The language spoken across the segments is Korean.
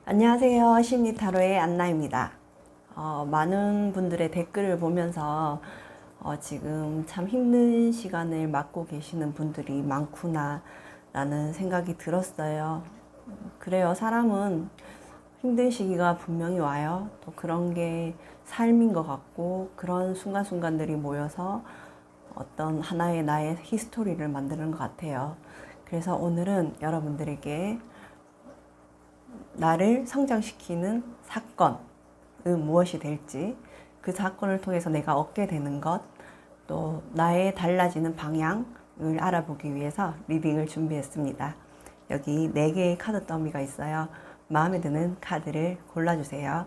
안녕하세요. 심리타로의 안나입니다. 많은 분들의 댓글을 보면서 지금 참 힘든 시간을 맞고 계시는 분들이 많구나 라는 생각이 들었어요. 그래요. 사람은 힘든 시기가 분명히 와요. 또 그런 게 삶인 것 같고 그런 순간순간들이 모여서 어떤 하나의 나의 히스토리를 만드는 것 같아요. 그래서 오늘은 여러분들에게 나를 성장시키는 사건은 무엇이 될지, 그 사건을 통해서 내가 얻게 되는 것, 또 나의 달라지는 방향을 알아보기 위해서 리딩을 준비했습니다. 여기 4개의 카드 더미가 있어요. 마음에 드는 카드를 골라주세요.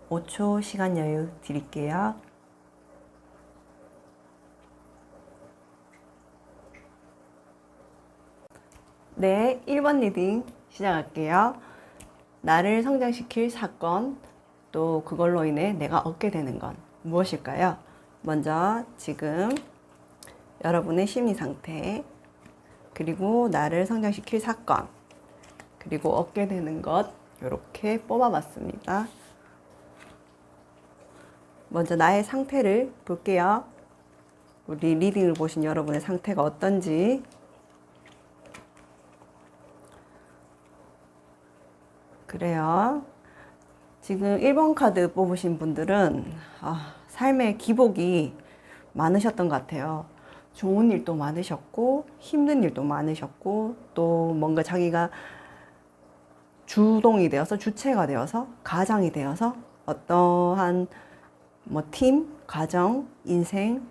5초 시간 여유 드릴게요. 네, 1번 리딩 시작할게요. 나를 성장시킬 사건, 또 그걸로 인해 내가 얻게 되는 건 무엇일까요? 먼저 지금 여러분의 심리 상태, 그리고 나를 성장시킬 사건, 그리고 얻게 되는 것, 이렇게 뽑아봤습니다. 먼저 나의 상태를 볼게요. 우리 리딩을 보신 여러분의 상태가 어떤지. 그래요. 지금 1번 카드 뽑으신 분들은 삶의 기복이 많으셨던 것 같아요. 좋은 일도 많으셨고 힘든 일도 많으셨고 또 뭔가 자기가 주동이 되어서 주체가 되어서 가장이 되어서 어떠한 팀, 가정, 인생,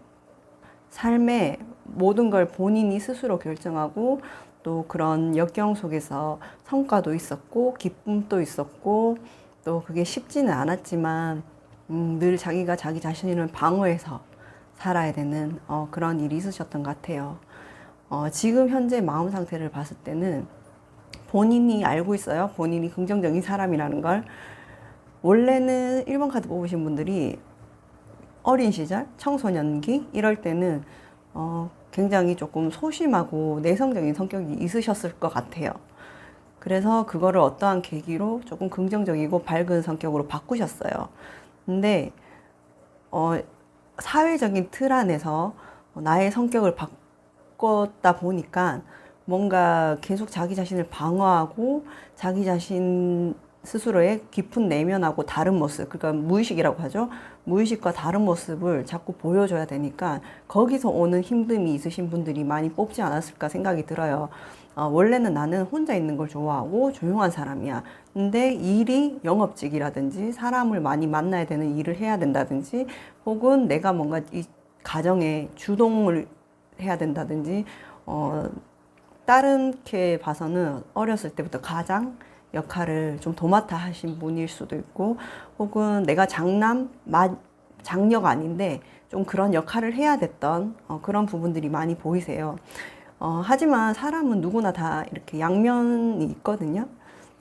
삶의 모든 걸 본인이 스스로 결정하고 또 그런 역경 속에서 성과도 있었고 기쁨도 있었고 또 그게 쉽지는 않았지만 늘 자기가 자기 자신을 방어해서 살아야 되는 그런 일이 있으셨던 것 같아요. 지금 현재 마음 상태를 봤을 때는 본인이 알고 있어요. 본인이 긍정적인 사람이라는 걸. 원래는 1번 카드 뽑으신 분들이 어린 시절, 청소년기 이럴 때는 굉장히 조금 소심하고 내성적인 성격이 있으셨을 것 같아요. 그래서 그거를 어떠한 계기로 조금 긍정적이고 밝은 성격으로 바꾸셨어요. 근데 사회적인 틀 안에서 나의 성격을 바꿨다 보니까 뭔가 계속 자기 자신을 방어하고 자기 자신 스스로의 깊은 내면하고 다른 모습, 그러니까 무의식이라고 하죠. 무의식과 다른 모습을 자꾸 보여줘야 되니까 거기서 오는 힘듦이 있으신 분들이 많이 뽑지 않았을까 생각이 들어요. 원래는 나는 혼자 있는 걸 좋아하고 조용한 사람이야. 근데 일이 영업직이라든지 사람을 많이 만나야 되는 일을 해야 된다든지 혹은 내가 뭔가 이 가정에 주동을 해야 된다든지 다른게 봐서는 어렸을 때부터 가장 역할을 좀 도맡아 하신 분일 수도 있고 혹은 내가 장녀가 아닌데 좀 그런 역할을 해야 됐던 그런 부분들이 많이 보이세요. 하지만 사람은 누구나 다 이렇게 양면이 있거든요.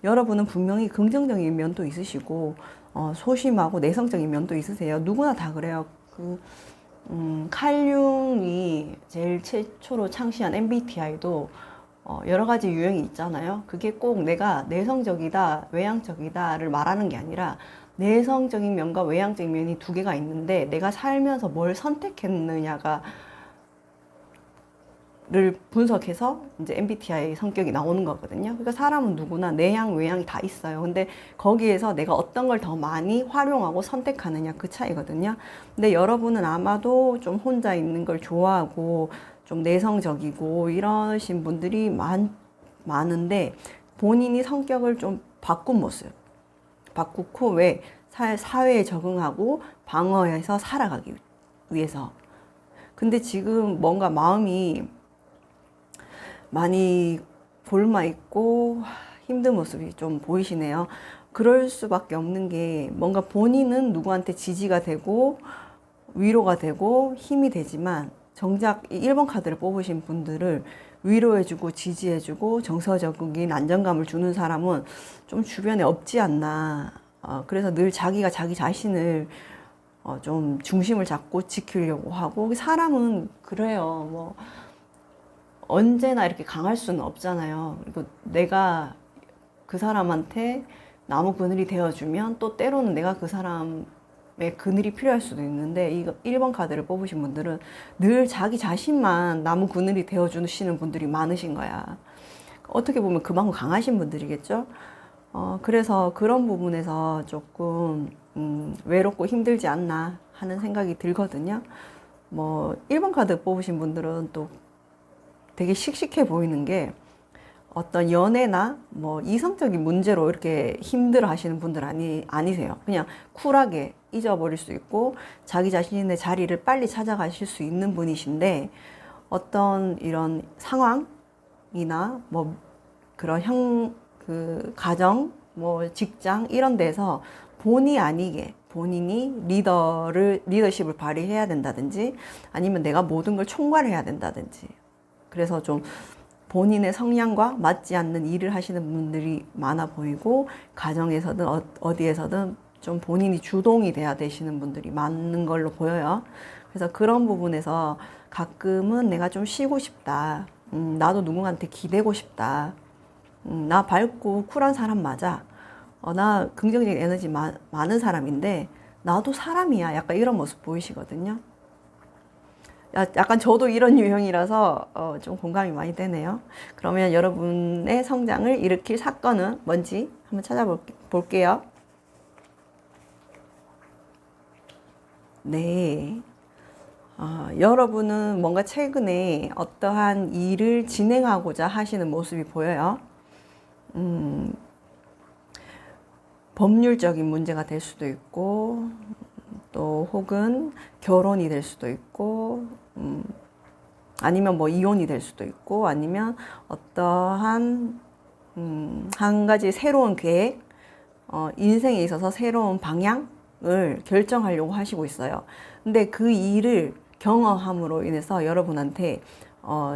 여러분은 분명히 긍정적인 면도 있으시고 소심하고 내성적인 면도 있으세요. 누구나 다 그래요. 칼융이 제일 최초로 창시한 MBTI도 여러 가지 유형이 있잖아요. 그게 꼭 내가 내성적이다, 외향적이다를 말하는 게 아니라 내성적인 면과 외향적인 면이 두 개가 있는데 내가 살면서 뭘 선택했느냐가 를 분석해서 이제 MBTI 성격이 나오는 거거든요. 그러니까 사람은 누구나 내향, 외향이 다 있어요. 근데 거기에서 내가 어떤 걸 더 많이 활용하고 선택하느냐 그 차이거든요. 근데 여러분은 아마도 좀 혼자 있는 걸 좋아하고 좀 내성적이고 이러신 분들이 많은데 본인이 성격을 좀 바꾼 모습. 바꾸고 왜 사회에 적응하고 방어해서 살아가기 위해서. 근데 지금 뭔가 마음이 많이 볼마 있고 힘든 모습이 좀 보이시네요. 그럴 수밖에 없는 게 뭔가 본인은 누구한테 지지가 되고 위로가 되고 힘이 되지만 정작 1번 카드를 뽑으신 분들을 위로해주고 지지해주고 정서적인 안정감을 주는 사람은 좀 주변에 없지 않나. 그래서 늘 자기가 자기 자신을 좀 중심을 잡고 지키려고 하고 사람은 그래요. 뭐 언제나 이렇게 강할 수는 없잖아요. 그리고 내가 그 사람한테 나무 그늘이 되어주면 또 때로는 내가 그 사람의 그늘이 필요할 수도 있는데, 이거 1번 카드를 뽑으신 분들은 늘 자기 자신만 나무 그늘이 되어주시는 분들이 많으신 거야. 어떻게 보면 그만큼 강하신 분들이겠죠. 그래서 그런 부분에서 조금 외롭고 힘들지 않나 하는 생각이 들거든요. 뭐 1번 카드 뽑으신 분들은 또 되게 씩씩해 보이는 게, 어떤 연애나 뭐 이성적인 문제로 이렇게 힘들어 하시는 분들 아니세요. 그냥 쿨하게 잊어버릴 수 있고 자기 자신의 자리를 빨리 찾아가실 수 있는 분이신데, 어떤 이런 상황이나 뭐 그런 가정, 뭐 직장 이런 데서 본의 아니게 본인이 리더십을 발휘해야 된다든지, 아니면 내가 모든 걸 총괄해야 된다든지, 그래서 좀 본인의 성향과 맞지 않는 일을 하시는 분들이 많아 보이고, 가정에서든 어디에서든 좀 본인이 주동이 돼야 되시는 분들이 많은 걸로 보여요. 그래서 그런 부분에서 가끔은 내가 좀 쉬고 싶다. 나도 누군가한테 기대고 싶다. 나 밝고 쿨한 사람 맞아. 나 긍정적인 에너지 많은 사람인데 나도 사람이야. 약간 이런 모습 보이시거든요. 약간 저도 이런 유형이라서 좀 공감이 많이 되네요. 그러면 여러분의 성장을 일으킬 사건은 뭔지 한번 찾아볼게요. 네. 여러분은 뭔가 최근에 어떠한 일을 진행하고자 하시는 모습이 보여요. 법률적인 문제가 될 수도 있고, 또 혹은 결혼이 될 수도 있고, 아니면 뭐 이혼이 될 수도 있고, 아니면 어떠한 한 가지 새로운 계획, 인생에 있어서 새로운 방향을 결정하려고 하시고 있어요. 근데 그 일을 경험함으로 인해서 여러분한테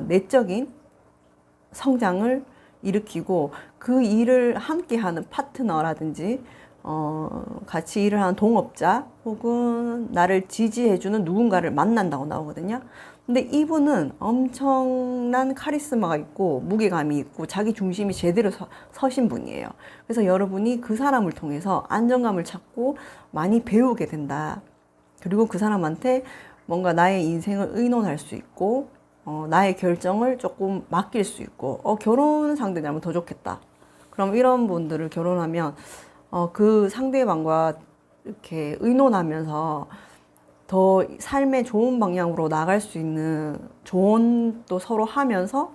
내적인 성장을 일으키고, 그 일을 함께 하는 파트너라든지 같이 일을 하는 동업자 혹은 나를 지지해주는 누군가를 만난다고 나오거든요. 근데 이분은 엄청난 카리스마가 있고 무게감이 있고 자기 중심이 제대로 서신 분이에요. 그래서 여러분이 그 사람을 통해서 안정감을 찾고 많이 배우게 된다. 그리고 그 사람한테 뭔가 나의 인생을 의논할 수 있고, 나의 결정을 조금 맡길 수 있고, 결혼 상대냐면 더 좋겠다. 그럼 이런 분들을 결혼하면 그 상대방과 이렇게 의논하면서 더 삶의 좋은 방향으로 나갈 수 있는 조언도 서로 하면서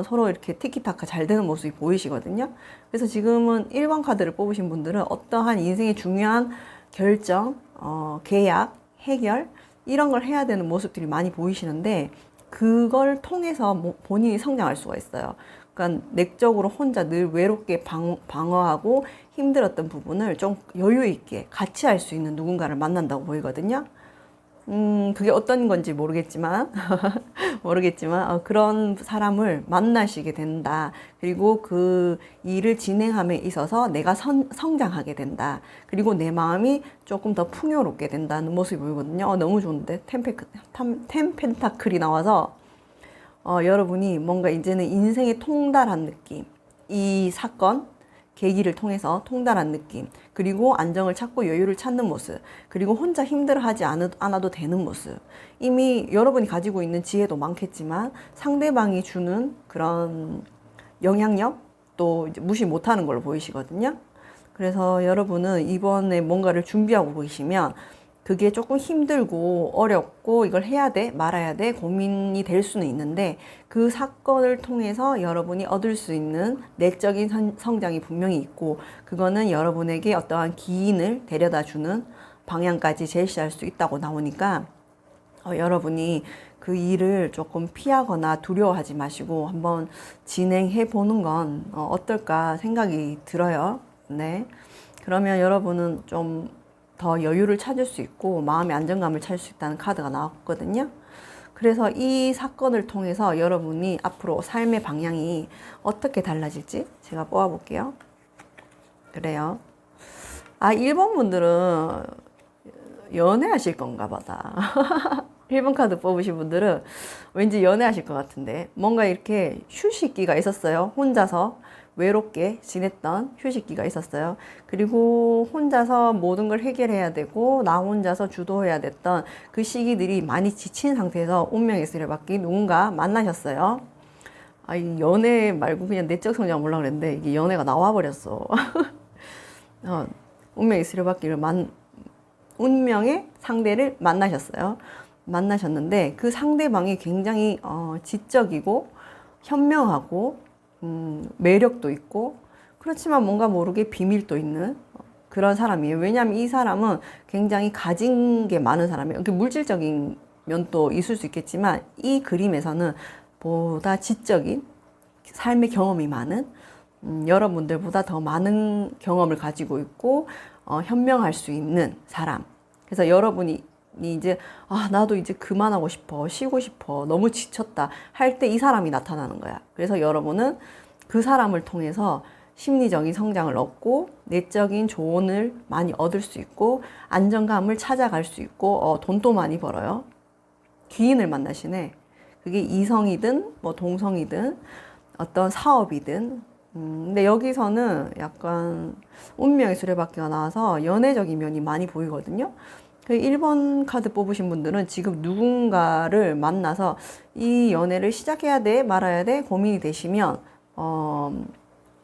서로 이렇게 티키타카 잘 되는 모습이 보이시거든요. 그래서 지금은 1번 카드를 뽑으신 분들은 어떠한 인생의 중요한 결정, 계약, 해결 이런 걸 해야 되는 모습들이 많이 보이시는데, 그걸 통해서 본인이 성장할 수가 있어요. 그러니까 내적으로 혼자 늘 외롭게 방어하고 힘들었던 부분을 좀 여유 있게 같이 할 수 있는 누군가를 만난다고 보이거든요. 그게 어떤 건지 모르겠지만, 그런 사람을 만나시게 된다. 그리고 그 일을 진행함에 있어서 내가 성장하게 된다. 그리고 내 마음이 조금 더 풍요롭게 된다는 모습이 보이거든요. 너무 좋은데? 템펜타클이 나와서, 여러분이 뭔가 이제는 인생에 통달한 느낌. 이 사건, 계기를 통해서 통달한 느낌, 그리고 안정을 찾고 여유를 찾는 모습, 그리고 혼자 힘들어하지 않아도 되는 모습. 이미 여러분이 가지고 있는 지혜도 많겠지만 상대방이 주는 그런 영향력 또 무시 못하는 걸로 보이시거든요. 그래서 여러분은 이번에 뭔가를 준비하고 계시면 그게 조금 힘들고 어렵고 이걸 해야 돼 말아야 돼 고민이 될 수는 있는데, 그 사건을 통해서 여러분이 얻을 수 있는 내적인 성장이 분명히 있고, 그거는 여러분에게 어떠한 기인을 데려다 주는 방향까지 제시할 수 있다고 나오니까, 여러분이 그 일을 조금 피하거나 두려워하지 마시고 한번 진행해 보는 건 어떨까 생각이 들어요. 네. 그러면 여러분은 좀 더 여유를 찾을 수 있고 마음의 안정감을 찾을 수 있다는 카드가 나왔거든요. 그래서 이 사건을 통해서 여러분이 앞으로 삶의 방향이 어떻게 달라질지 제가 뽑아볼게요. 그래요. 1번 분들은 연애하실 건가 보다. 1번 카드 뽑으신 분들은 왠지 연애하실 것 같은데, 뭔가 이렇게 휴식기가 있었어요. 혼자서 외롭게 지냈던 휴식기가 있었어요. 그리고 혼자서 모든 걸 해결해야 되고 나 혼자서 주도해야 됐던 그 시기들이 많이 지친 상태에서 운명의 수레바퀴 누군가 만나셨어요. 아, 이 연애 말고 그냥 내적 성장 몰라 그랬는데 이게 연애가 나와버렸어. 운명의 수레바퀴를 운명의 상대를 만나셨어요. 만나셨는데 그 상대방이 굉장히 지적이고 현명하고 매력도 있고 그렇지만 뭔가 모르게 비밀도 있는 그런 사람이에요. 왜냐하면 이 사람은 굉장히 가진 게 많은 사람이에요. 물질적인 면도 있을 수 있겠지만 이 그림에서는 보다 지적인 삶의 경험이 많은 여러분들보다 더 많은 경험을 가지고 있고 현명할 수 있는 사람. 그래서 여러분이 이제 나도 이제 그만하고 싶어, 쉬고 싶어, 너무 지쳤다 할 때 이 사람이 나타나는 거야. 그래서 여러분은 그 사람을 통해서 심리적인 성장을 얻고 내적인 조언을 많이 얻을 수 있고 안정감을 찾아갈 수 있고 돈도 많이 벌어요. 귀인을 만나시네. 그게 이성이든 뭐 동성이든 어떤 사업이든 근데 여기서는 약간 운명의 수레바퀴가 나와서 연애적인 면이 많이 보이거든요. 그 1번 카드 뽑으신 분들은 지금 누군가를 만나서 이 연애를 시작해야 돼 말아야 돼 고민이 되시면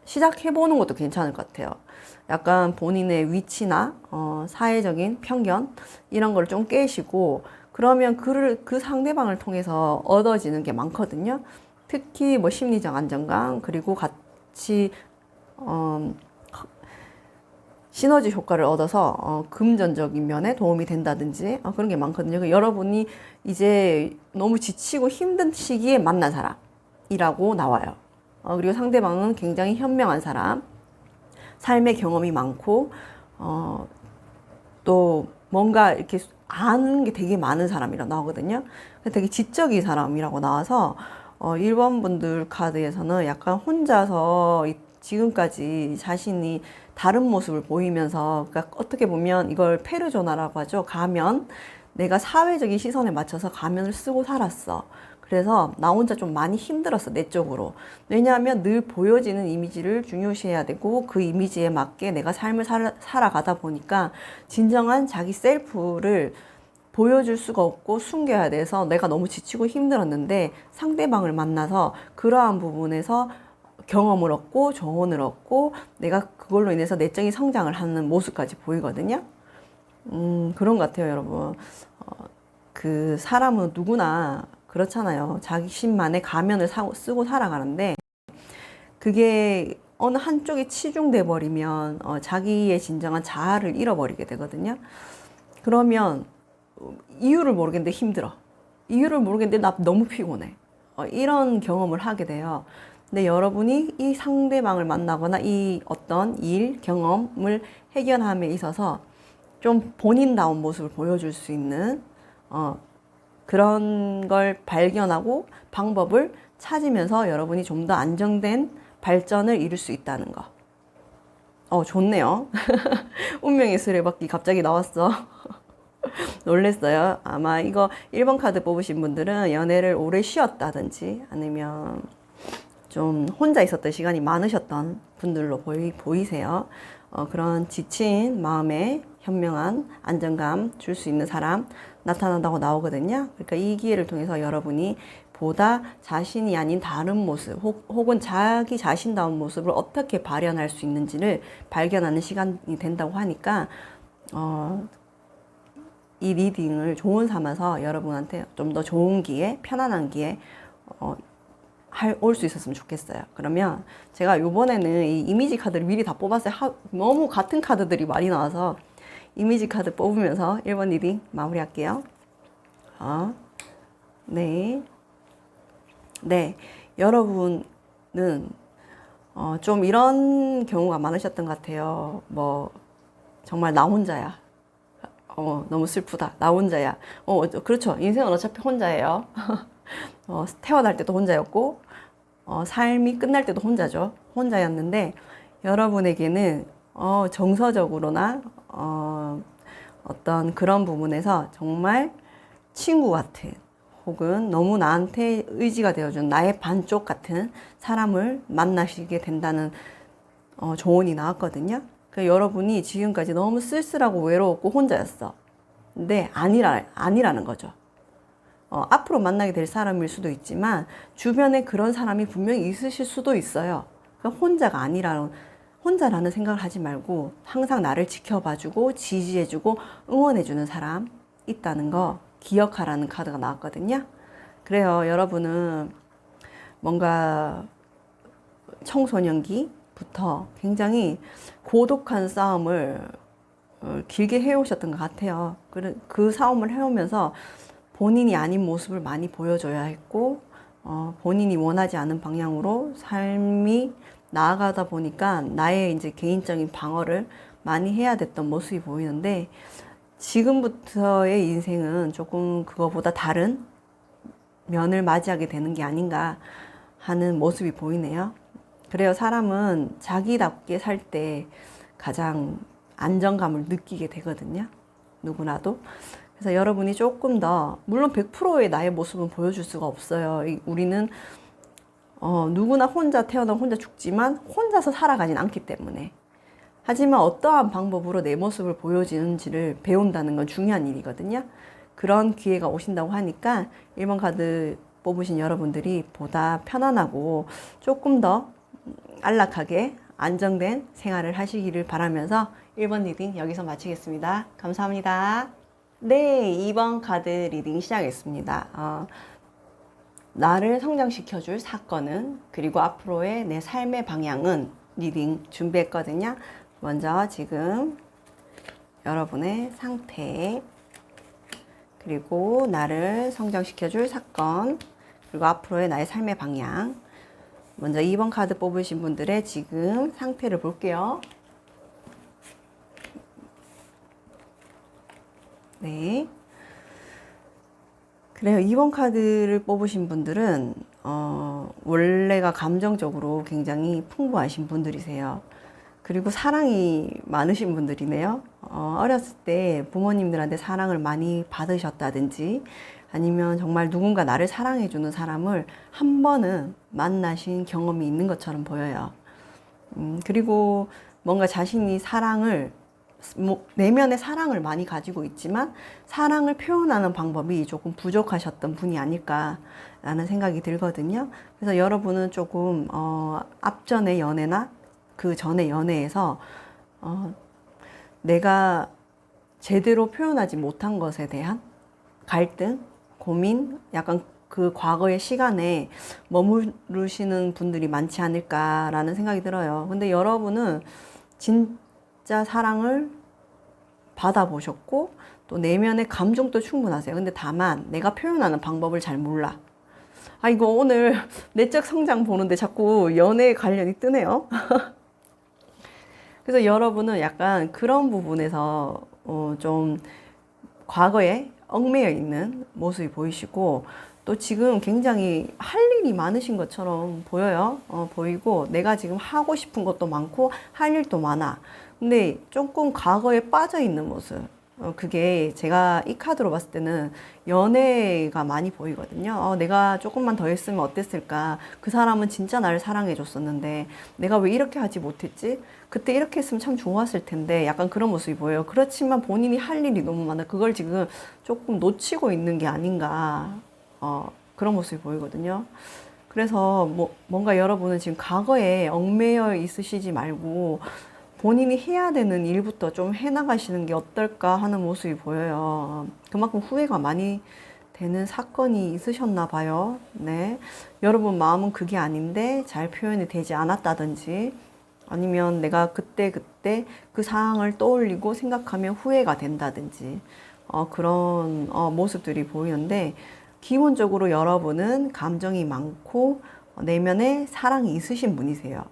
시작해보는 것도 괜찮을 것 같아요. 약간 본인의 위치나 사회적인 편견 이런 걸 좀 깨시고 그러면 그 상대방을 통해서 얻어지는 게 많거든요. 특히 뭐 심리적 안정감 그리고 같이 시너지 효과를 얻어서 금전적인 면에 도움이 된다든지 그런 게 많거든요. 여러분이 이제 너무 지치고 힘든 시기에 만난 사람이라고 나와요. 그리고 상대방은 굉장히 현명한 사람, 삶의 경험이 많고 또 뭔가 이렇게 아는 게 되게 많은 사람이라고 나오거든요. 되게 지적인 사람이라고 나와서 1번 분들 카드에서는 약간 혼자서 지금까지 자신이 다른 모습을 보이면서 그러니까 어떻게 보면 이걸 페르조나라고 하죠. 가면 내가 사회적인 시선에 맞춰서 가면을 쓰고 살았어. 그래서 나 혼자 좀 많이 힘들었어, 내적으로. 왜냐하면 늘 보여지는 이미지를 중요시해야 되고 그 이미지에 맞게 내가 삶을 살아가다 보니까 진정한 자기 셀프를 보여줄 수가 없고 숨겨야 돼서 내가 너무 지치고 힘들었는데 상대방을 만나서 그러한 부분에서 경험을 얻고 조언을 얻고 내가 그걸로 인해서 내적인 성장을 하는 모습까지 보이거든요. 그런 것 같아요, 여러분. 그 사람은 누구나 그렇잖아요. 자신만의 가면을 쓰고 살아가는데 그게 어느 한쪽에 치중돼 버리면 자기의 진정한 자아를 잃어버리게 되거든요. 그러면 이유를 모르겠는데 힘들어. 이유를 모르겠는데 나 너무 피곤해. 이런 경험을 하게 돼요. 근데 여러분이 이 상대방을 만나거나 이 어떤 일, 경험을 해결함에 있어서 좀 본인다운 모습을 보여줄 수 있는 그런 걸 발견하고 방법을 찾으면서 여러분이 좀 더 안정된 발전을 이룰 수 있다는 거. 좋네요. 운명의 수레바퀴 갑자기 나왔어. 놀랬어요. 아마 이거 1번 카드 뽑으신 분들은 연애를 오래 쉬었다든지 아니면 좀 혼자 있었던 시간이 많으셨던 분들로 보이세요. 그런 지친 마음에 현명한 안정감 줄 수 있는 사람 나타난다고 나오거든요. 그러니까 이 기회를 통해서 여러분이 보다 자신이 아닌 다른 모습 혹은 자기 자신다운 모습을 어떻게 발현할 수 있는지를 발견하는 시간이 된다고 하니까 이 리딩을 조언 삼아서 여러분한테 좀 더 좋은 기회, 편안한 기회 올 수 있었으면 좋겠어요. 그러면 제가 요번에는 이 이미지 카드를 미리 다 뽑았어요. 너무 같은 카드들이 많이 나와서 이미지 카드 뽑으면서 1번 리딩 마무리할게요. 네. 여러분은 좀 이런 경우가 많으셨던 것 같아요. 뭐 정말 나 혼자야. 너무 슬프다. 나 혼자야. 그렇죠. 인생은 어차피 혼자예요. 태어날 때도 혼자였고, 삶이 끝날 때도 혼자죠. 혼자였는데, 여러분에게는, 정서적으로나, 어떤 그런 부분에서 정말 친구 같은, 혹은 너무 나한테 의지가 되어준 나의 반쪽 같은 사람을 만나시게 된다는 조언이 나왔거든요. 그러니까 여러분이 지금까지 너무 쓸쓸하고 외로웠고 혼자였어. 근데 아니라는 거죠. 앞으로 만나게 될 사람일 수도 있지만 주변에 그런 사람이 분명히 있으실 수도 있어요. 그러니까 혼자라는 생각을 하지 말고 항상 나를 지켜봐주고 지지해주고 응원해주는 사람 있다는 거 기억하라는 카드가 나왔거든요. 그래요. 여러분은 뭔가 청소년기부터 굉장히 고독한 싸움을 길게 해오셨던 것 같아요. 그 싸움을 해오면서 본인이 아닌 모습을 많이 보여줘야 했고, 본인이 원하지 않은 방향으로 삶이 나아가다 보니까 나의 이제 개인적인 방어를 많이 해야 됐던 모습이 보이는데, 지금부터의 인생은 조금 그거보다 다른 면을 맞이하게 되는 게 아닌가 하는 모습이 보이네요. 그래요. 사람은 자기답게 살 때 가장 안정감을 느끼게 되거든요. 누구나도. 그래서 여러분이 조금 더, 물론 100%의 나의 모습은 보여줄 수가 없어요. 우리는 누구나 혼자 태어나고 혼자 죽지만 혼자서 살아가진 않기 때문에. 하지만 어떠한 방법으로 내 모습을 보여지는지를 배운다는 건 중요한 일이거든요. 그런 기회가 오신다고 하니까 1번 카드 뽑으신 여러분들이 보다 편안하고 조금 더 안락하게 안정된 생활을 하시기를 바라면서 1번 리딩 여기서 마치겠습니다. 감사합니다. 네, 2번 카드 리딩 시작했습니다. 나를 성장시켜줄 사건은, 그리고 앞으로의 내 삶의 방향은 리딩 준비했거든요. 먼저 지금 여러분의 상태, 그리고 나를 성장시켜줄 사건, 그리고 앞으로의 나의 삶의 방향. 먼저 2번 카드 뽑으신 분들의 지금 상태를 볼게요. 네. 그래요. 2번 카드를 뽑으신 분들은 원래가 감정적으로 굉장히 풍부하신 분들이세요. 그리고 사랑이 많으신 분들이네요. 어렸을 때 부모님들한테 사랑을 많이 받으셨다든지, 아니면 정말 누군가 나를 사랑해주는 사람을 한 번은 만나신 경험이 있는 것처럼 보여요. 그리고 뭔가 자신이 내면의 사랑을 많이 가지고 있지만 사랑을 표현하는 방법이 조금 부족하셨던 분이 아닐까라는 생각이 들거든요. 그래서 여러분은 조금 앞전의 연애나 그 전의 연애에서 내가 제대로 표현하지 못한 것에 대한 갈등, 고민, 약간 그 과거의 시간에 머무르시는 분들이 많지 않을까라는 생각이 들어요. 근데 여러분은 진짜 사랑을 받아보셨고 또 내면의 감정도 충분하세요. 근데 다만 내가 표현하는 방법을 잘 몰라. 이거 오늘 내적 성장 보는데 자꾸 연애에 관련이 뜨네요. 그래서 여러분은 약간 그런 부분에서 좀 과거에 얽매여 있는 모습이 보이시고, 또 지금 굉장히 할 일이 많으신 것처럼 보여요. 보이고 내가 지금 하고 싶은 것도 많고 할 일도 많아. 근데 조금 과거에 빠져 있는 모습. 그게 제가 이 카드로 봤을 때는 연애가 많이 보이거든요. 내가 조금만 더 했으면 어땠을까? 그 사람은 진짜 나를 사랑해 줬었는데 내가 왜 이렇게 하지 못했지? 그때 이렇게 했으면 참 좋았을 텐데, 약간 그런 모습이 보여요. 그렇지만 본인이 할 일이 너무 많아. 그걸 지금 조금 놓치고 있는 게 아닌가, 그런 모습이 보이거든요. 그래서 뭔가 여러분은 지금 과거에 얽매여 있으시지 말고 본인이 해야 되는 일부터 좀 해나가시는 게 어떨까 하는 모습이 보여요. 그만큼 후회가 많이 되는 사건이 있으셨나 봐요. 네. 여러분 마음은 그게 아닌데 잘 표현이 되지 않았다든지, 아니면 내가 그때 그 상황을 떠올리고 생각하면 후회가 된다든지, 그런 모습들이 보이는데, 기본적으로 여러분은 감정이 많고 내면에 사랑이 있으신 분이세요.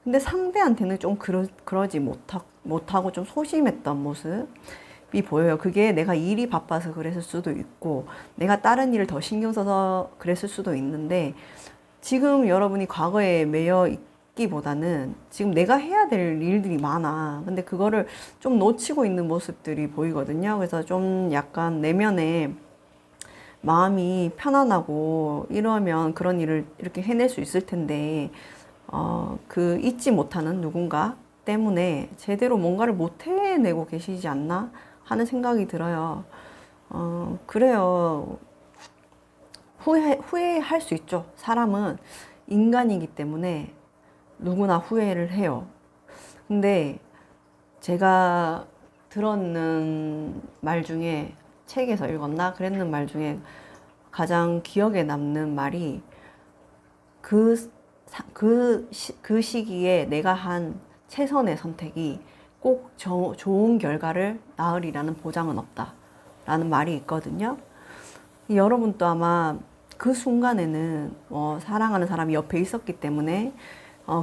근데 상대한테는 좀 그러지 못하고 좀 소심했던 모습이 보여요. 그게 내가 일이 바빠서 그랬을 수도 있고, 내가 다른 일을 더 신경 써서 그랬을 수도 있는데, 지금 여러분이 과거에 매여 있기보다는 지금 내가 해야 될 일들이 많아. 근데 그거를 좀 놓치고 있는 모습들이 보이거든요. 그래서 좀 약간 내면에 마음이 편안하고 이러면 그런 일을 이렇게 해낼 수 있을 텐데, 그 잊지 못하는 누군가 때문에 제대로 뭔가를 못 해내고 계시지 않나 하는 생각이 들어요. 그래요. 후회할 수 있죠. 사람은 인간이기 때문에 누구나 후회를 해요. 근데 제가 들었는 말 중에, 책에서 읽었나? 그랬는 말 중에 가장 기억에 남는 말이, 그 시기에 내가 한 최선의 선택이 꼭 좋은 결과를 낳으리라는 보장은 없다. 라는 말이 있거든요. 여러분도 아마 그 순간에는 사랑하는 사람이 옆에 있었기 때문에,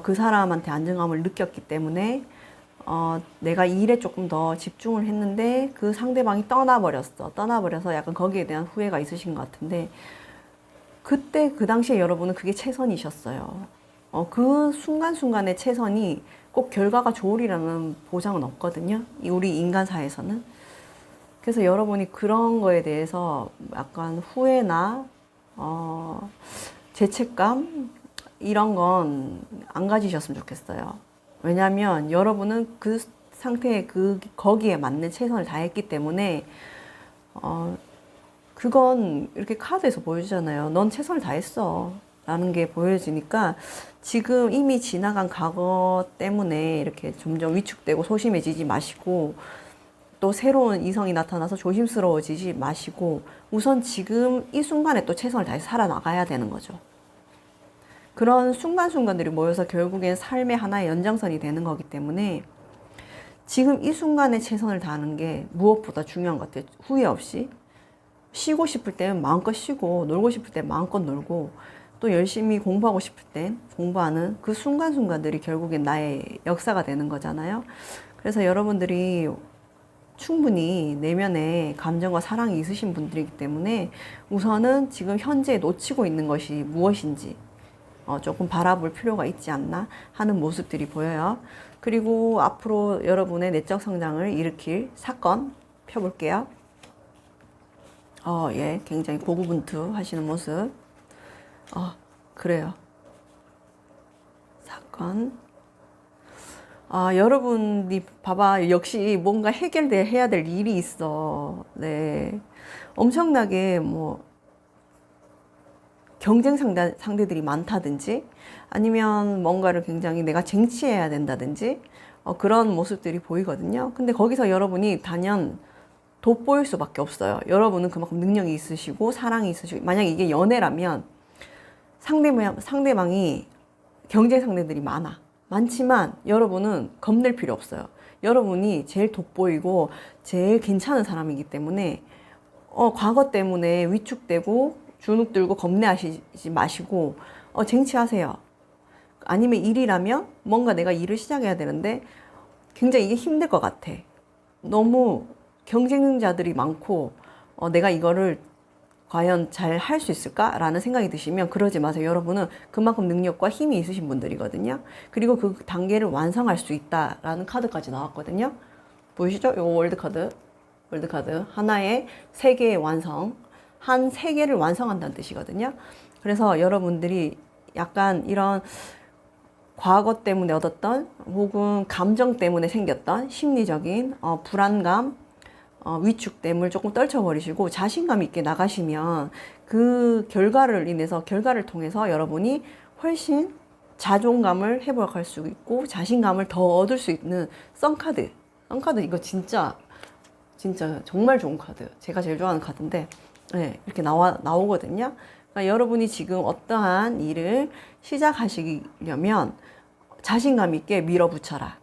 그 사람한테 안정감을 느꼈기 때문에 내가 이 일에 조금 더 집중을 했는데 그 상대방이 떠나버려서 약간 거기에 대한 후회가 있으신 것 같은데, 그때 그 당시에 여러분은 그게 최선이셨어요. 그 순간순간의 최선이 꼭 결과가 좋으리라는 보장은 없거든요. 우리 인간사에서는. 그래서 여러분이 그런 거에 대해서 약간 후회나 죄책감 이런 건 안 가지셨으면 좋겠어요. 왜냐하면 여러분은 그 상태에 거기에 맞는 최선을 다했기 때문에, 그건 이렇게 카드에서 보여주잖아요. 넌 최선을 다했어. 라는 게 보여지니까, 지금 이미 지나간 과거 때문에 이렇게 점점 위축되고 소심해지지 마시고, 또 새로운 이성이 나타나서 조심스러워지지 마시고, 우선 지금 이 순간에 또 최선을 다해서 살아나가야 되는 거죠. 그런 순간순간들이 모여서 결국엔 삶의 하나의 연장선이 되는 거기 때문에, 지금 이 순간에 최선을 다하는 게 무엇보다 중요한 것 같아요. 후회 없이. 쉬고 싶을 때는 마음껏 쉬고, 놀고 싶을 때 마음껏 놀고, 또 열심히 공부하고 싶을 땐 공부하는 그 순간순간들이 결국엔 나의 역사가 되는 거잖아요. 그래서 여러분들이 충분히 내면에 감정과 사랑이 있으신 분들이기 때문에, 우선은 지금 현재 놓치고 있는 것이 무엇인지 조금 바라볼 필요가 있지 않나 하는 모습들이 보여요. 그리고 앞으로 여러분의 내적 성장을 일으킬 사건 펴볼게요. 예, 굉장히 고군분투 하시는 모습. 그래요. 사건. 여러분이 봐봐. 역시 뭔가 해야 될 일이 있어. 네. 엄청나게 경쟁 상대들이 많다든지, 아니면 뭔가를 굉장히 내가 쟁취해야 된다든지, 그런 모습들이 보이거든요. 근데 거기서 여러분이 단연 돋보일 수밖에 없어요. 여러분은 그만큼 능력이 있으시고 사랑이 있으시고, 만약에 이게 연애라면 상대방이 경쟁 상대들이 많지만 여러분은 겁낼 필요 없어요. 여러분이 제일 돋보이고 제일 괜찮은 사람이기 때문에, 과거 때문에 위축되고 주눅 들고 겁내하시지 마시고 쟁취하세요. 아니면 일이라면 뭔가 내가 일을 시작해야 되는데 굉장히 이게 힘들 것 같아. 너무 경쟁자들이 많고 내가 이거를 과연 잘 할 수 있을까라는 생각이 드시면 그러지 마세요. 여러분은 그만큼 능력과 힘이 있으신 분들이거든요. 그리고 그 단계를 완성할 수 있다라는 카드까지 나왔거든요. 보이시죠? 이거 월드카드. 하나의 세계의 완성. 한 세계를 완성한다는 뜻이거든요. 그래서 여러분들이 약간 이런 과거 때문에 얻었던, 혹은 감정 때문에 생겼던 심리적인 불안감, 위축됨을 조금 떨쳐버리시고 자신감 있게 나가시면, 그 결과를 통해서 여러분이 훨씬 자존감을 회복할 수 있고 자신감을 더 얻을 수 있는 썬카드 이거 진짜 정말 좋은 카드, 제가 제일 좋아하는 카드인데, 네, 이렇게 나오거든요. 그러니까 여러분이 지금 어떠한 일을 시작하시려면 자신감 있게 밀어붙여라.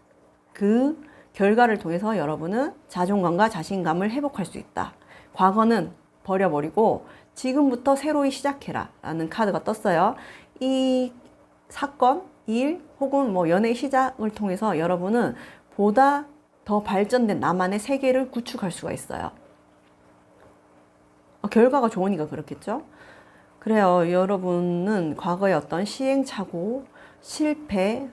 그 결과를 통해서 여러분은 자존감과 자신감을 회복할 수 있다. 과거는 버려버리고 지금부터 새로이 시작해라 라는 카드가 떴어요. 이 사건, 일 혹은 연애의 시작을 통해서 여러분은 보다 더 발전된 나만의 세계를 구축할 수가 있어요. 결과가 좋으니까 그렇겠죠. 그래요. 여러분은 과거에 어떤 시행착오, 실패,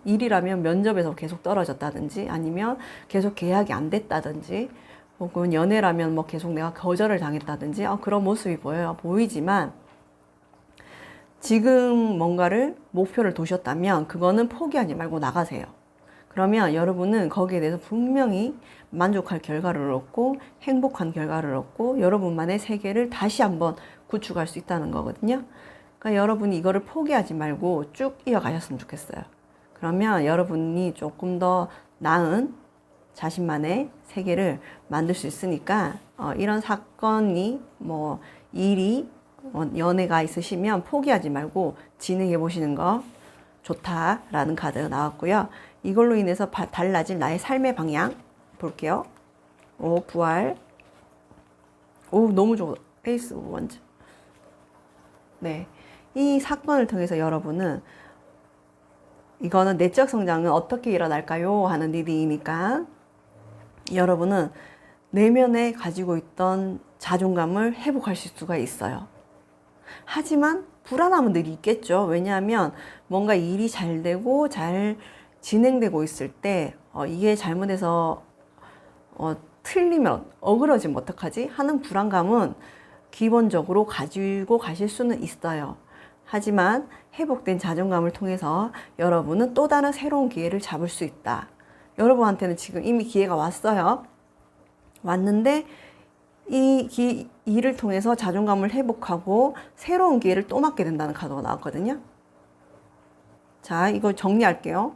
일이라면 면접에서 계속 떨어졌다든지, 아니면 계속 계약이 안 됐다든지, 혹은 연애라면 뭐 계속 내가 거절을 당했다든지 그런 모습이 보이지만 지금 뭔가를 목표를 두셨다면 그거는 포기하지 말고 나가세요. 그러면 여러분은 거기에 대해서 분명히 만족할 결과를 얻고 행복한 결과를 얻고 여러분만의 세계를 다시 한번 구축할 수 있다는 거거든요. 그러니까 여러분이 이거를 포기하지 말고 쭉 이어가셨으면 좋겠어요. 그러면 여러분이 조금 더 나은 자신만의 세계를 만들 수 있으니까 이런 사건이 뭐 일이 연애가 있으시면 포기하지 말고 진행해 보시는 거 좋다라는 카드가 나왔고요. 이걸로 인해서 달라질 나의 삶의 방향 볼게요. 오, 부활. 오, 너무 좋아. 에이스 원즈. 네. 이 사건을 통해서 여러분은 이거는 내적 성장은 어떻게 일어날까요? 하는 리딩이니까 여러분은 내면에 가지고 있던 자존감을 회복하실 수가 있어요. 하지만 불안함은 늘 있겠죠. 왜냐하면 뭔가 일이 잘 되고 잘 진행되고 있을 때 이게 잘못해서 틀리면 어그러지면 어떡하지? 하는 불안감은 기본적으로 가지고 가실 수는 있어요. 하지만 회복된 자존감을 통해서 여러분은 또 다른 새로운 기회를 잡을 수 있다. 여러분한테는 지금 이미 기회가 왔어요. 왔는데 이 일을 통해서 자존감을 회복하고 새로운 기회를 또 맞게 된다는 카드가 나왔거든요. 자, 이거 정리할게요.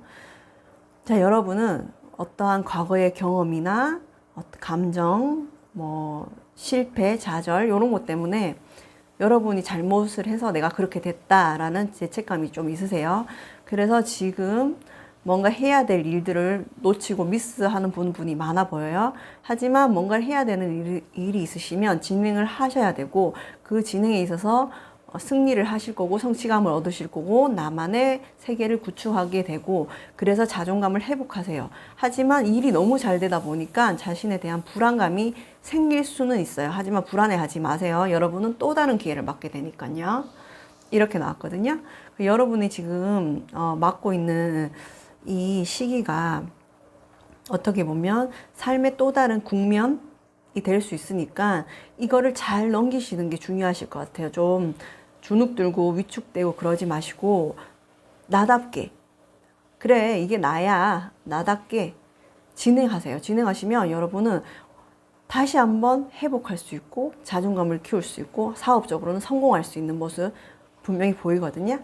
자, 여러분은 어떠한 과거의 경험이나 감정, 뭐 실패, 좌절 이런 것 때문에 여러분이 잘못을 해서 내가 그렇게 됐다라는 죄책감이 좀 있으세요. 그래서 지금 뭔가 해야 될 일들을 놓치고 미스하는 분이 많아 보여요. 하지만 뭔가를 해야 되는 일이 있으시면 진행을 하셔야 되고 그 진행에 있어서 승리를 하실 거고 성취감을 얻으실 거고 나만의 세계를 구축하게 되고 그래서 자존감을 회복하세요. 하지만 일이 너무 잘 되다 보니까 자신에 대한 불안감이 생길 수는 있어요. 하지만 불안해하지 마세요. 여러분은 또 다른 기회를 맞게 되니까요. 이렇게 나왔거든요. 여러분이 지금 맞고 있는 이 시기가 어떻게 보면 삶의 또 다른 국면이 될 수 있으니까 이거를 잘 넘기시는 게 중요하실 것 같아요. 좀 주눅 들고 위축되고 그러지 마시고 나답게 그래 이게 나야 나답게 진행하세요. 진행하시면 여러분은 다시 한번 회복할 수 있고 자존감을 키울 수 있고 사업적으로는 성공할 수 있는 모습 분명히 보이거든요.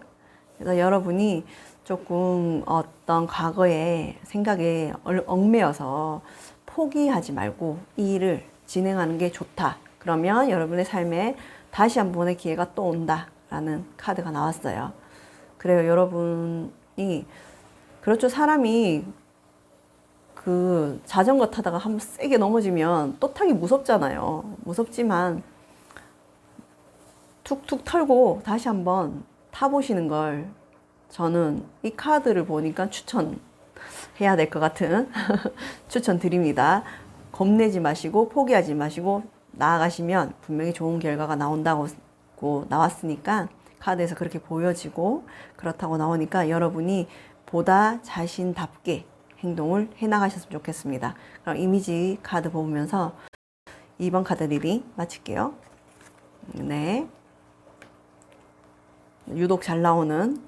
그래서 여러분이 조금 어떤 과거의 생각에 얽매여서 포기하지 말고 이 일을 진행하는 게 좋다. 그러면 여러분의 삶에 다시 한 번의 기회가 또 온다라는 카드가 나왔어요. 그래요. 여러분이 그렇죠. 사람이 그 자전거 타다가 한번 세게 넘어지면 또 타기 무섭잖아요. 무섭지만 툭툭 털고 다시 한번 타보시는 걸 저는 이 카드를 보니까 추천해야 될 것 같은 추천드립니다. 겁내지 마시고 포기하지 마시고 나아가시면 분명히 좋은 결과가 나온다고 나왔으니까 카드에서 그렇게 보여지고 그렇다고 나오니까 여러분이 보다 자신답게 행동을 해나가셨으면 좋겠습니다. 그럼 이미지 카드 보면서 2번 카드 리딩 마칠게요. 네. 유독 잘 나오는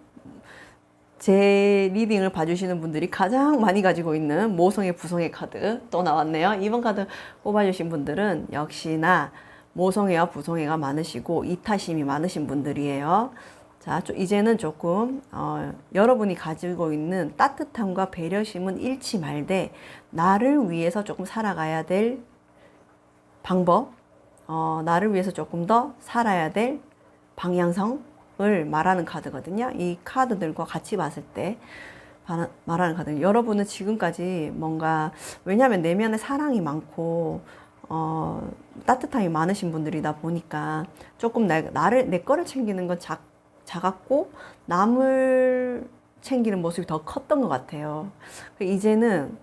제 리딩을 봐주시는 분들이 가장 많이 가지고 있는 모성의 부성의 카드 또 나왔네요. 2번 카드 뽑아주신 분들은 역시나 모성애와 부성애가 많으시고 이타심이 많으신 분들이에요. 자, 이제는 조금 여러분이 가지고 있는 따뜻함과 배려심은 잃지 말되 나를 위해서 조금 살아가야 될 방법, 나를 위해서 조금 더 살아야 될 방향성을 말하는 카드거든요. 이 카드들과 같이 봤을 때 말하는 카드. 여러분은 지금까지 뭔가 왜냐하면 내면에 사랑이 많고 따뜻함이 많으신 분들이다 보니까 조금 내 거를 챙기는 건 작았고 남을 챙기는 모습이 더 컸던 것 같아요. 이제는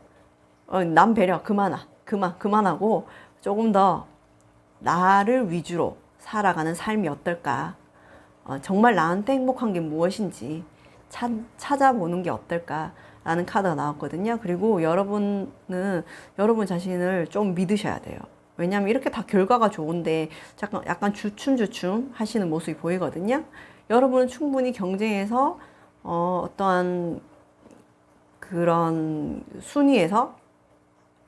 남 배려 그만하고 조금 더 나를 위주로 살아가는 삶이 어떨까? 정말 나한테 행복한 게 무엇인지 찾아보는 게 어떨까라는 카드가 나왔거든요. 그리고 여러분은 여러분 자신을 좀 믿으셔야 돼요. 왜냐하면 이렇게 다 결과가 좋은데 약간 주춤주춤 하시는 모습이 보이거든요. 여러분은 충분히 경쟁에서 어떠한 그런 순위에서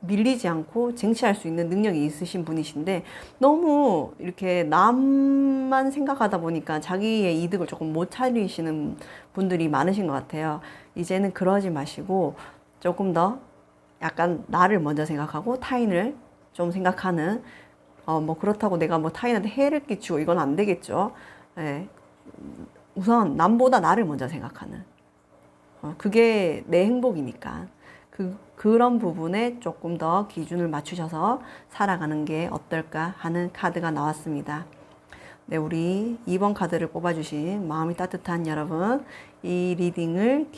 밀리지 않고 쟁취할 수 있는 능력이 있으신 분이신데 너무 이렇게 남만 생각하다 보니까 자기의 이득을 조금 못 차리시는 분들이 많으신 것 같아요. 이제는 그러지 마시고 조금 더 약간 나를 먼저 생각하고 타인을 좀 생각하는 뭐 그렇다고 내가 뭐 타인한테 해를 끼치고 이건 안 되겠죠. 예. 우선 남보다 나를 먼저 생각하는 그게 내 행복이니까 그런 부분에 조금 더 기준을 맞추셔서 살아가는 게 어떨까 하는 카드가 나왔습니다. 네, 우리 2번 카드를 뽑아주신 마음이 따뜻한 여러분, 이 리딩을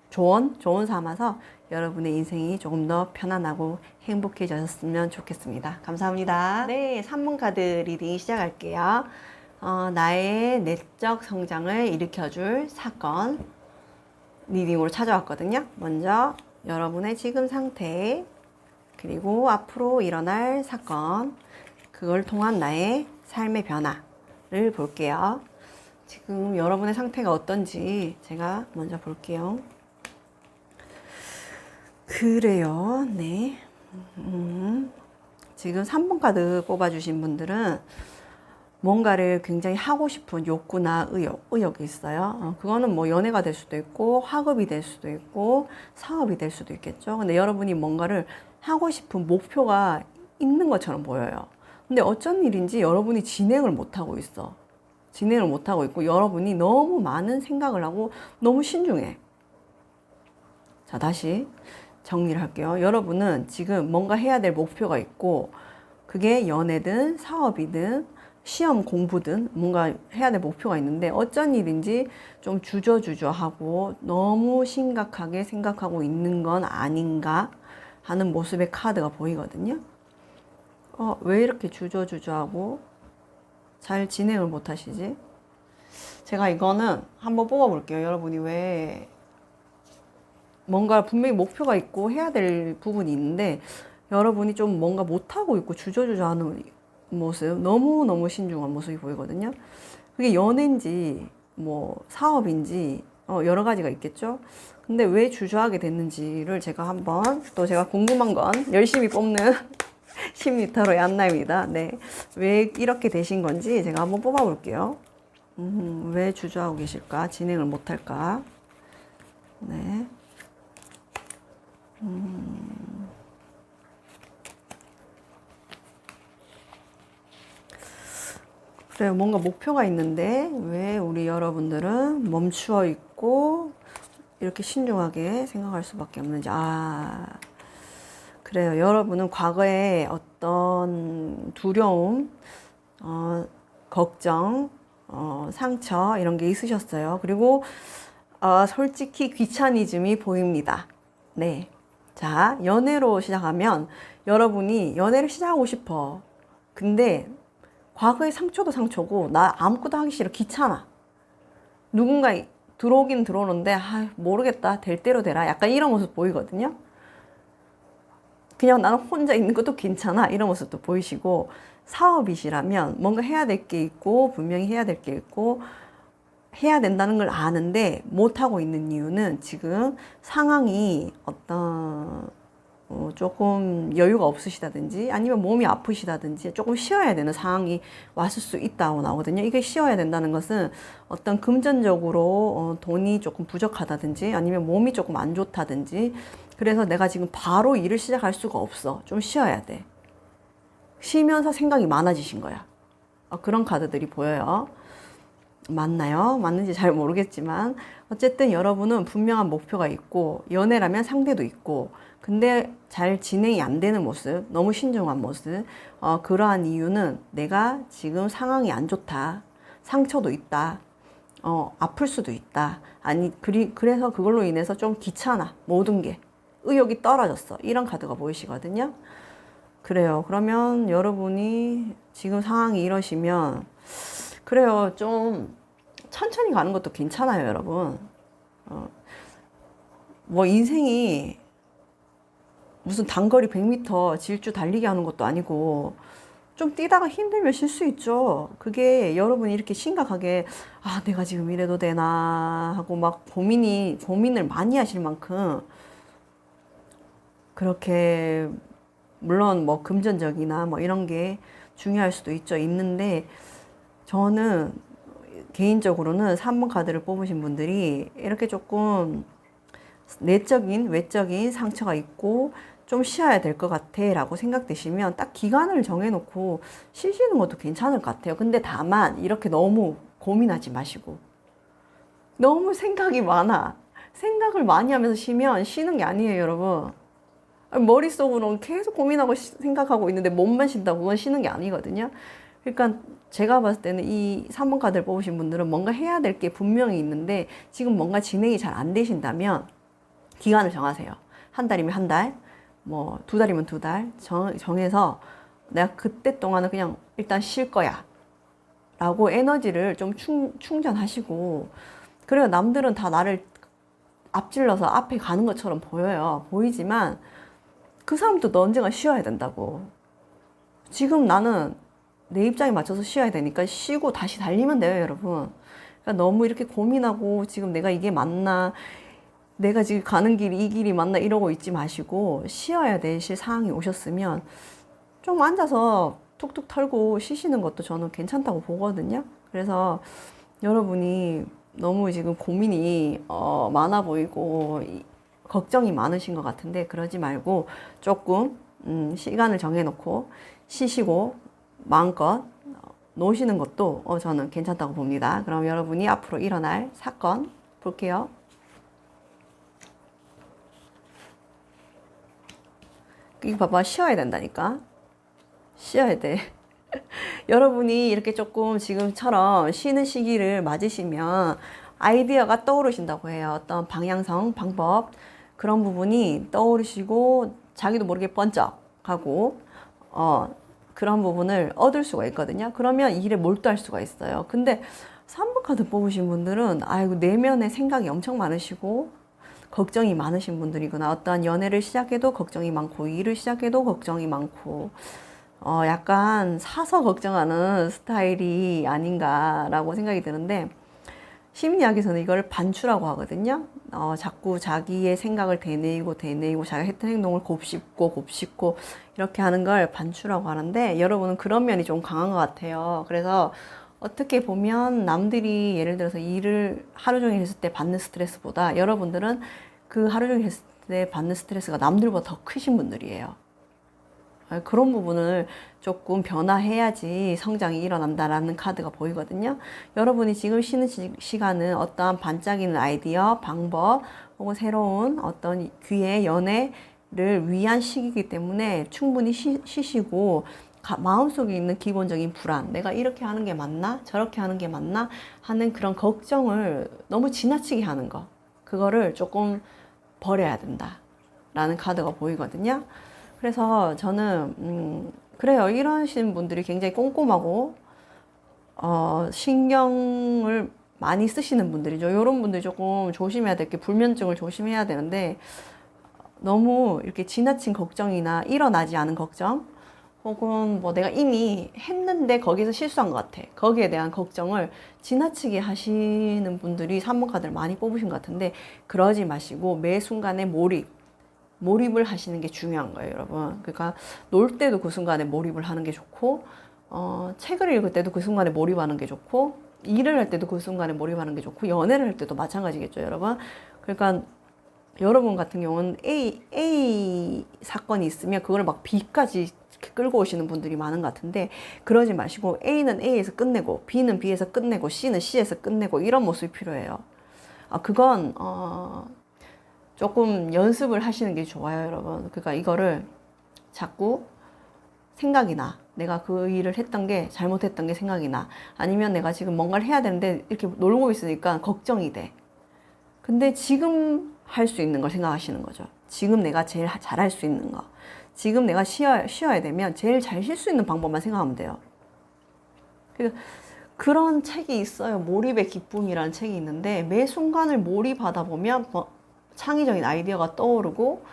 조언 삼아서 여러분의 인생이 조금 더 편안하고 행복해졌으면 좋겠습니다. 감사합니다. 네, 3번 카드 리딩 시작할게요. 나의 내적 성장을 일으켜줄 사건 리딩으로 찾아왔거든요. 먼저 여러분의 지금 상태, 그리고 앞으로 일어날 사건, 그걸 통한 나의 삶의 변화를 볼게요. 지금 여러분의 상태가 어떤지 제가 먼저 볼게요. 그래요. 네. 지금 3번 카드 뽑아주신 분들은 뭔가를 굉장히 하고 싶은 욕구나 의욕이 있어요. 그거는 뭐 연애가 될 수도 있고 학업이 될 수도 있고 사업이 될 수도 있겠죠. 근데 여러분이 뭔가를 하고 싶은 목표가 있는 것처럼 보여요. 근데 어쩐 일인지 여러분이 진행을 못하고 있어. 진행을 못하고 있고 여러분이 너무 많은 생각을 하고 너무 신중해. 자, 다시 정리를 할게요. 여러분은 지금 뭔가 해야 될 목표가 있고 그게 연애든 사업이든 시험 공부든 뭔가 해야 될 목표가 있는데 어쩐 일인지 좀 주저주저하고 너무 심각하게 생각하고 있는 건 아닌가 하는 모습의 카드가 보이거든요. 왜 이렇게 주저주저하고 잘 진행을 못 하시지? 제가 이거는 한번 뽑아볼게요. 여러분이 왜 뭔가 분명히 목표가 있고 해야 될 부분이 있는데 여러분이 좀 뭔가 못하고 있고 주저주저하는 모습, 너무너무 신중한 모습이 보이거든요. 그게 연애인지 뭐 사업인지 여러 가지가 있겠죠. 근데 왜 주저하게 됐는지를 제가 한번 또 제가 궁금한 건 열심히 뽑는 10m로의 안나입니다. 네, 왜 이렇게 되신 건지 제가 한번 뽑아볼게요. 왜 주저하고 계실까? 진행을 못할까? 네. 그래요. 뭔가 목표가 있는데 왜 우리 여러분들은 멈추어 있고 이렇게 신중하게 생각할 수밖에 없는지. 그래요. 여러분은 과거에 어떤 두려움, 걱정, 상처 이런 게 있으셨어요. 그리고 솔직히 귀차니즘이 보입니다. 네. 자, 연애로 시작하면 여러분이 연애를 시작하고 싶어. 근데 과거의 상처도 상처고 나 아무것도 하기 싫어. 귀찮아. 누군가 들어오긴 들어오는데 모르겠다. 될 대로 되라. 약간 이런 모습 보이거든요. 그냥 나는 혼자 있는 것도 괜찮아. 이런 모습도 보이시고 사업이시라면 뭔가 해야 될 게 있고 분명히 해야 될 게 있고 해야 된다는 걸 아는데 못하고 있는 이유는 지금 상황이 어떤 조금 여유가 없으시다든지 아니면 몸이 아프시다든지 조금 쉬어야 되는 상황이 왔을 수 있다고 나오거든요. 이게 쉬어야 된다는 것은 어떤 금전적으로 돈이 조금 부족하다든지 아니면 몸이 조금 안 좋다든지 그래서 내가 지금 바로 일을 시작할 수가 없어. 좀 쉬어야 돼. 쉬면서 생각이 많아지신 거야. 그런 카드들이 보여요. 맞나요? 맞는지 잘 모르겠지만 어쨌든 여러분은 분명한 목표가 있고 연애라면 상대도 있고 근데 잘 진행이 안 되는 모습, 너무 신중한 모습 그러한 이유는 내가 지금 상황이 안 좋다, 상처도 있다, 아플 수도 있다 그래서 그걸로 인해서 좀 귀찮아 모든 게 의욕이 떨어졌어 이런 카드가 보이시거든요. 그래요. 그러면 여러분이 지금 상황이 이러시면 그래요. 좀 천천히 가는 것도 괜찮아요, 여러분. 뭐 인생이 무슨 단거리 100m 질주 달리기 하는 것도 아니고 좀 뛰다가 힘들면 쉴 수 있죠. 그게 여러분이 이렇게 심각하게 아 내가 지금 이래도 되나 하고 막 고민을 많이 하실 만큼 그렇게 물론 뭐 금전적이나 뭐 이런 게 중요할 수도 있는데 저는 개인적으로는 3번 카드를 뽑으신 분들이 이렇게 조금 내적인 외적인 상처가 있고 좀 쉬어야 될 것 같아 라고 생각되시면 딱 기간을 정해놓고 쉬시는 것도 괜찮을 것 같아요. 근데 다만 이렇게 너무 고민하지 마시고 너무 생각이 많아. 생각을 많이 하면서 쉬는 게 아니에요, 여러분. 머릿속으로는 계속 고민하고 생각하고 있는데 몸만 쉰다고 그건 쉬는 게 아니거든요. 그러니까 제가 봤을 때는 이 3번 카드를 뽑으신 분들은 뭔가 해야 될 게 분명히 있는데 지금 뭔가 진행이 잘 안 되신다면 기간을 정하세요. 한 달이면 한 달, 뭐 2달이면 2달 정해서 내가 그때 동안은 그냥 일단 쉴 거야 라고 에너지를 좀 충전하시고 그래요. 남들은 다 나를 앞질러서 앞에 가는 것처럼 보이지만 그 사람도 너 언젠가 쉬어야 된다고. 지금 나는 내 입장에 맞춰서 쉬어야 되니까 쉬고 다시 달리면 돼요, 여러분. 그러니까 너무 이렇게 고민하고 지금 내가 이게 맞나, 내가 지금 가는 길이 이 길이 맞나 이러고 있지 마시고 쉬어야 되실 상황이 오셨으면 좀 앉아서 툭툭 털고 쉬시는 것도 저는 괜찮다고 보거든요. 그래서 여러분이 너무 지금 고민이 많아 보이고 걱정이 많으신 것 같은데 그러지 말고 조금 시간을 정해놓고 쉬시고 마음껏 노시는 것도 저는 괜찮다고 봅니다. 그럼 여러분이 앞으로 일어날 사건 볼게요. 이거 봐봐, 쉬어야 된다니까. 쉬어야 돼. 여러분이 이렇게 조금 지금처럼 쉬는 시기를 맞으시면 아이디어가 떠오르신다고 해요. 어떤 방향성, 방법 그런 부분이 떠오르시고 자기도 모르게 번쩍하고 그런 부분을 얻을 수가 있거든요. 그러면 일에 몰두할 수가 있어요. 근데 3번 카드 뽑으신 분들은 아이고 내면에 생각이 엄청 많으시고 걱정이 많으신 분들이구나. 어떤 연애를 시작해도 걱정이 많고 일을 시작해도 걱정이 많고 약간 사서 걱정하는 스타일이 아닌가라고 생각이 드는데 심리학에서는 이걸 반추라고 하거든요. 자꾸 자기의 생각을 되뇌이고 자기가 했던 행동을 곱씹고 이렇게 하는 걸 반추라고 하는데 여러분은 그런 면이 좀 강한 것 같아요. 그래서 어떻게 보면 남들이 예를 들어서 일을 하루 종일 했을 때 받는 스트레스보다 여러분들은 그 하루 종일 했을 때 받는 스트레스가 남들보다 더 크신 분들이에요. 그런 부분을 조금 변화해야지 성장이 일어난다라는 카드가 보이거든요. 여러분이 지금 쉬는 시간은 어떠한 반짝이는 아이디어, 방법 혹은 새로운 어떤 기회, 연애를 위한 시기이기 때문에 충분히 쉬시고 마음속에 있는 기본적인 불안, 내가 이렇게 하는 게 맞나? 저렇게 하는 게 맞나? 하는 그런 걱정을 너무 지나치게 하는 거, 그거를 조금 버려야 된다 라는 카드가 보이거든요. 그래서 저는 그래요. 이러신 분들이 굉장히 꼼꼼하고 신경을 많이 쓰시는 분들이죠. 이런 분들이 조금 조심해야 될 게 불면증을 조심해야 되는데 너무 이렇게 지나친 걱정이나 일어나지 않은 걱정 혹은 뭐 내가 이미 했는데 거기서 실수한 것 같아. 거기에 대한 걱정을 지나치게 하시는 분들이 3번 카드를 많이 뽑으신 것 같은데 그러지 마시고 매 순간에 몰입을 하시는 게 중요한 거예요, 여러분. 그러니까 놀 때도 그 순간에 몰입을 하는 게 좋고 책을 읽을 때도 그 순간에 몰입하는 게 좋고 일을 할 때도 그 순간에 몰입하는 게 좋고 연애를 할 때도 마찬가지겠죠, 여러분. 그러니까 여러분 같은 경우는 A 사건이 있으면 그걸 막 B까지 끌고 오시는 분들이 많은 것 같은데 그러지 마시고 A는 A에서 끝내고 B는 B에서 끝내고 C는 C에서 끝내고 이런 모습이 필요해요. 그건 조금 연습을 하시는 게 좋아요, 여러분. 그러니까 이거를 자꾸 생각이 나. 내가 그 일을 했던 게 잘못했던 게 생각이 나. 아니면 내가 지금 뭔가를 해야 되는데 이렇게 놀고 있으니까 걱정이 돼. 근데 지금 할 수 있는 걸 생각하시는 거죠. 지금 내가 제일 잘할 수 있는 거. 지금 내가 쉬어야 되면 제일 잘 쉴 수 있는 방법만 생각하면 돼요. 그런 책이 있어요. 몰입의 기쁨이라는 책이 있는데 매 순간을 몰입하다 보면 창의적인 아이디어가 떠오르고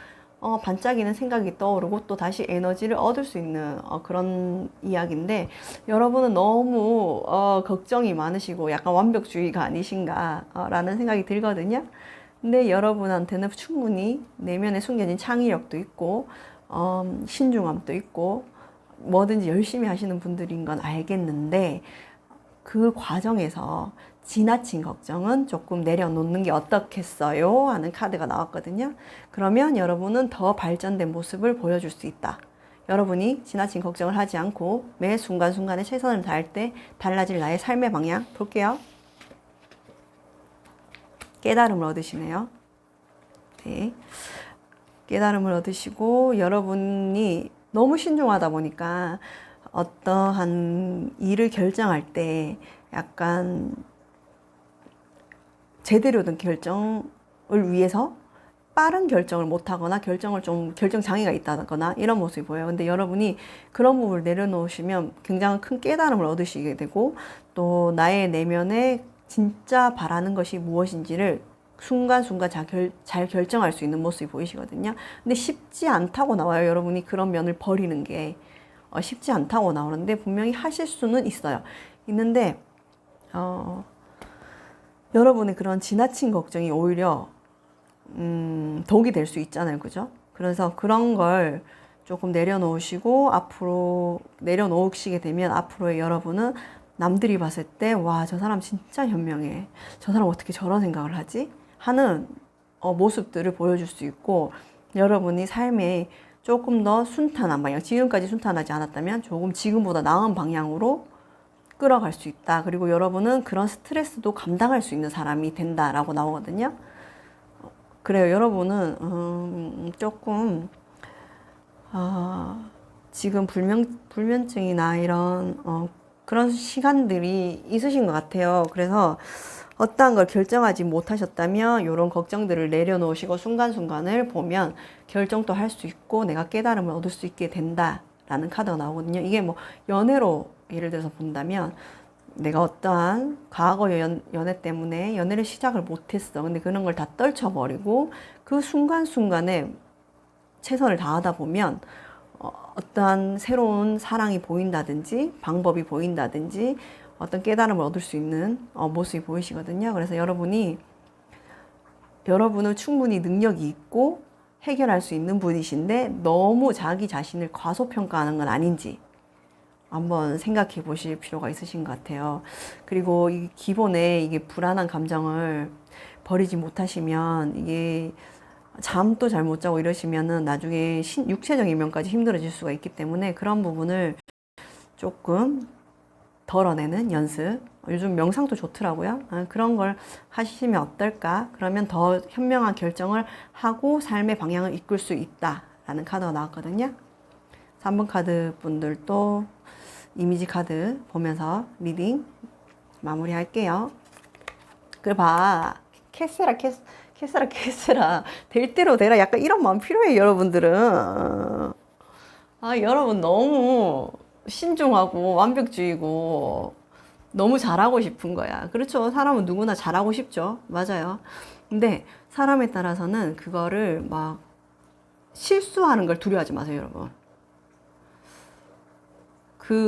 반짝이는 생각이 떠오르고 또 다시 에너지를 얻을 수 있는 그런 이야기인데, 여러분은 너무 걱정이 많으시고 약간 완벽주의가 아니신가 라는 생각이 들거든요. 근데 여러분한테는 충분히 내면에 숨겨진 창의력도 있고 신중함도 있고 뭐든지 열심히 하시는 분들인 건 알겠는데, 그 과정에서 지나친 걱정은 조금 내려놓는 게 어떻겠어요? 하는 카드가 나왔거든요. 그러면 여러분은 더 발전된 모습을 보여줄 수 있다. 여러분이 지나친 걱정을 하지 않고 매 순간순간에 최선을 다할 때 달라질 나의 삶의 방향 볼게요. 깨달음을 얻으시네요. 네. 깨달음을 얻으시고, 여러분이 너무 신중하다 보니까 어떠한 일을 결정할 때 약간 제대로 된 결정을 위해서 빠른 결정을 못하거나 결정 장애가 있다거나 이런 모습이 보여요. 근데 여러분이 그런 부분을 내려놓으시면 굉장히 큰 깨달음을 얻으시게 되고, 또 나의 내면에 진짜 바라는 것이 무엇인지를 순간순간 잘 결정할 수 있는 모습이 보이시거든요. 근데 쉽지 않다고 나와요. 여러분이 그런 면을 버리는 게 쉽지 않다고 나오는데, 분명히 하실 수는 있어요. 있는데 여러분의 그런 지나친 걱정이 오히려 독이 될 수 있잖아요. 그죠? 그래서 그런 걸 조금 내려놓으시고, 앞으로 내려놓으시게 되면 앞으로의 여러분은 남들이 봤을 때 와, 저 사람 진짜 현명해, 저 사람 어떻게 저런 생각을 하지? 하는 모습들을 보여줄 수 있고, 여러분이 삶에 조금 더 순탄한 방향, 지금까지 순탄하지 않았다면 조금 지금보다 나은 방향으로 끌어갈 수 있다. 그리고 여러분은 그런 스트레스도 감당할 수 있는 사람이 된다라고 나오거든요. 그래요. 여러분은 조금 지금 불면증이나 이런 그런 시간들이 있으신 것 같아요. 그래서 어떠한 걸 결정하지 못하셨다면 이런 걱정들을 내려놓으시고 순간순간을 보면 결정도 할 수 있고 내가 깨달음을 얻을 수 있게 된다라는 카드가 나오거든요. 이게 뭐 연애로 예를 들어서 본다면, 내가 어떠한 과거 연애 때문에 연애를 시작을 못했어. 근데 그런 걸 다 떨쳐버리고 그 순간순간에 최선을 다하다 보면 어떠한 새로운 사랑이 보인다든지 방법이 보인다든지 어떤 깨달음을 얻을 수 있는 모습이 보이시거든요. 그래서 여러분은 충분히 능력이 있고 해결할 수 있는 분이신데, 너무 자기 자신을 과소평가하는 건 아닌지 한번 생각해 보실 필요가 있으신 것 같아요. 그리고 이 기본에 이게 불안한 감정을 버리지 못하시면, 이게 잠도 잘 못 자고 이러시면은 나중에 육체적인 면까지 힘들어질 수가 있기 때문에, 그런 부분을 조금 덜어내는 연습, 요즘 명상도 좋더라고요. 그런 걸 하시면 어떨까? 그러면 더 현명한 결정을 하고 삶의 방향을 이끌 수 있다라는 카드가 나왔거든요. 3번 카드 분들도 이미지 카드 보면서 리딩 마무리 할게요. 그래 봐. 캐스라 될 대로 되라. 약간 이런 마음 필요해요, 여러분들은. 여러분 너무 신중하고 완벽주의고 너무 잘하고 싶은 거야. 그렇죠. 사람은 누구나 잘하고 싶죠. 맞아요. 근데 사람에 따라서는 그거를 막 실수하는 걸 두려워하지 마세요, 여러분.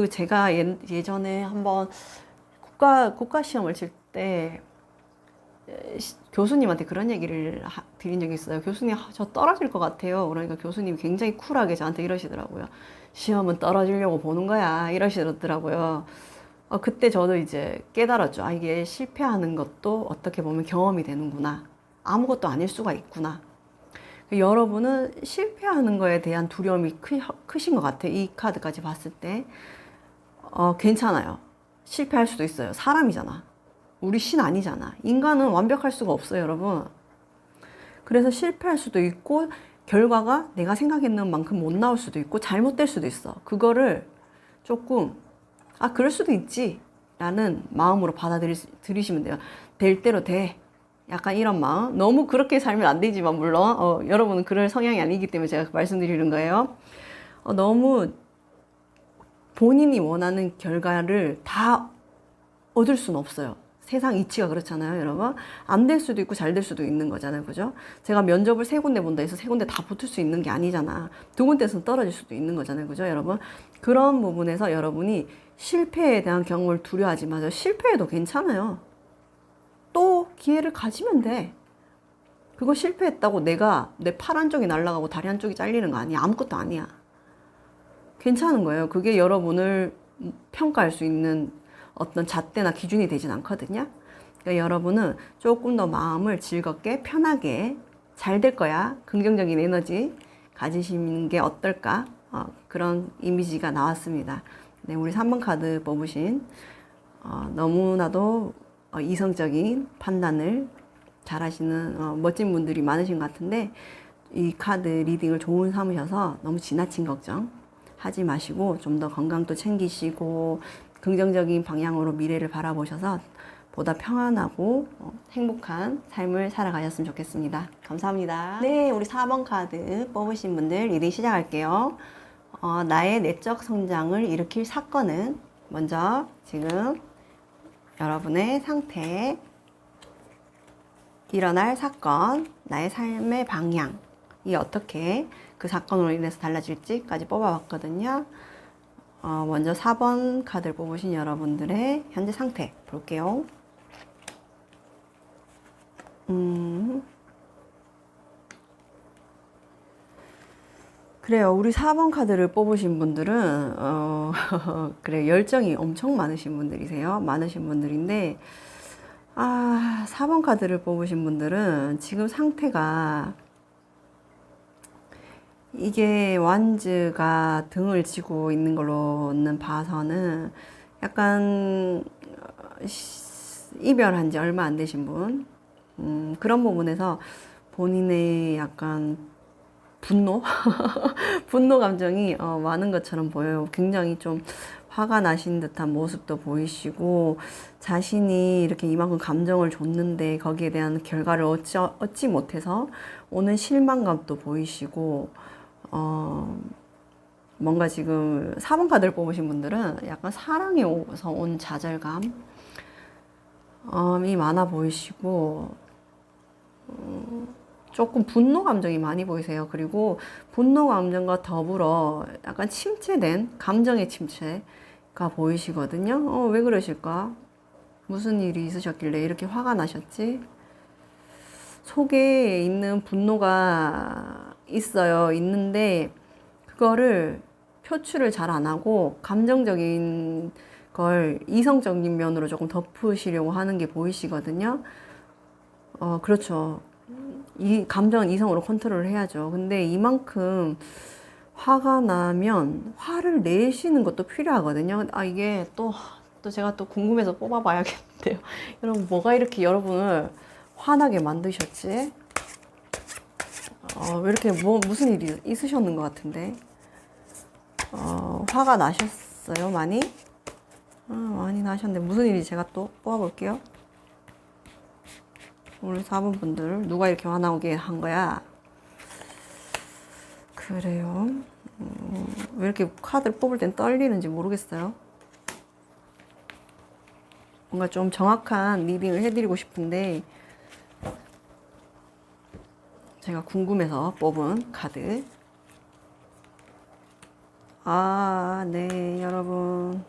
제가 예전에 한번 국가 시험을 칠 때 교수님한테 그런 얘기를 드린 적이 있어요. 교수님, 저 떨어질 것 같아요. 그러니까 교수님이 굉장히 쿨하게 저한테 이러시더라고요. 시험은 떨어지려고 보는 거야. 이러시더라고요. 그때 저도 이제 깨달았죠. 이게 실패하는 것도 어떻게 보면 경험이 되는구나. 아무것도 아닐 수가 있구나. 여러분은 실패하는 거에 대한 두려움이 크신 것 같아요. 이 카드까지 봤을 때. 괜찮아요. 실패할 수도 있어요. 사람이잖아. 우리 신 아니잖아. 인간은 완벽할 수가 없어요, 여러분. 그래서 실패할 수도 있고 결과가 내가 생각했는 만큼 못 나올 수도 있고 잘못될 수도 있어. 그거를 조금 그럴 수도 있지 라는 마음으로 받아들이시면 돼요. 될 대로 돼. 약간 이런 마음. 너무 그렇게 살면 안 되지만 물론 여러분은 그럴 성향이 아니기 때문에 제가 말씀드리는 거예요. 너무 본인이 원하는 결과를 다 얻을 수는 없어요. 세상 이치가 그렇잖아요, 여러분. 안 될 수도 있고 잘 될 수도 있는 거잖아요, 그죠? 제가 면접을 세 군데 본다 해서 세 군데 다 붙을 수 있는 게 아니잖아. 두 군데에서는 떨어질 수도 있는 거잖아요, 그죠, 여러분? 그런 부분에서 여러분이 실패에 대한 경험을 두려워하지 마세요. 실패해도 괜찮아요. 또 기회를 가지면 돼. 그거 실패했다고 내가 내 팔 한쪽이 날아가고 다리 한쪽이 잘리는 거 아니야. 아무것도 아니야. 괜찮은 거예요. 그게 여러분을 평가할 수 있는 어떤 잣대나 기준이 되진 않거든요. 그러니까 여러분은 조금 더 마음을 즐겁게 편하게 잘 될 거야. 긍정적인 에너지 가지시는 게 어떨까? 그런 이미지가 나왔습니다. 네, 우리 3번 카드 뽑으신 너무나도 이성적인 판단을 잘 하시는 멋진 분들이 많으신 것 같은데 이 카드 리딩을 좋은 삼으셔서 너무 지나친 걱정 하지 마시고 좀 더 건강도 챙기시고 긍정적인 방향으로 미래를 바라보셔서 보다 평안하고 행복한 삶을 살아가셨으면 좋겠습니다. 감사합니다. 네, 우리 4번 카드 뽑으신 분들 리딩 시작할게요. 나의 내적 성장을 일으킬 사건은 먼저 지금 여러분의 상태, 일어날 사건, 나의 삶의 방향이 어떻게 그 사건으로 인해서 달라질지까지 뽑아봤거든요. 먼저 4번 카드를 뽑으신 여러분들의 현재 상태 볼게요. 그래요. 우리 4번 카드를 뽑으신 분들은 그래 열정이 엄청 많으신 분들이세요. 많으신 분들인데 4번 카드를 뽑으신 분들은 지금 상태가 이게 완즈가 등을 쥐고 있는 걸로는 봐서는 약간 이별한 지 얼마 안 되신 분 그런 부분에서 본인의 약간 분노? 분노 감정이 많은 것처럼 보여요. 굉장히 좀 화가 나신 듯한 모습도 보이시고 자신이 이렇게 이만큼 감정을 줬는데 거기에 대한 결과를 얻지 못해서 오는 실망감도 보이시고 뭔가 지금 4번 카드를 뽑으신 분들은 약간 사랑에서 온 좌절감이 많아 보이시고 조금 분노 감정이 많이 보이세요. 그리고 분노 감정과 더불어 약간 침체된 감정의 침체가 보이시거든요. 왜 그러실까? 무슨 일이 있으셨길래 이렇게 화가 나셨지? 속에 있는 분노가 있어요. 있는데 그거를 표출을 잘 안 하고 감정적인 걸 이성적인 면으로 조금 덮으시려고 하는 게 보이시거든요. 그렇죠. 이 감정은 이성으로 컨트롤을 해야죠. 근데 이만큼 화가 나면 화를 내시는 것도 필요하거든요. 이게 또 제가 또 궁금해서 뽑아봐야겠는데요. 여러분, 뭐가 이렇게 여러분을 화나게 만드셨지? 왜 이렇게 무슨 일이 있으셨는 것 같은데? 화가 나셨어요, 많이? 많이 나셨는데 무슨 일이 제가 또 뽑아볼게요. 우리 4번 분들 누가 이렇게 화나오게 한 거야? 그래요. 왜 이렇게 카드를 뽑을 땐 떨리는지 모르겠어요. 뭔가 좀 정확한 리딩을 해드리고 싶은데 제가 궁금해서 뽑은 카드. 네, 여러분.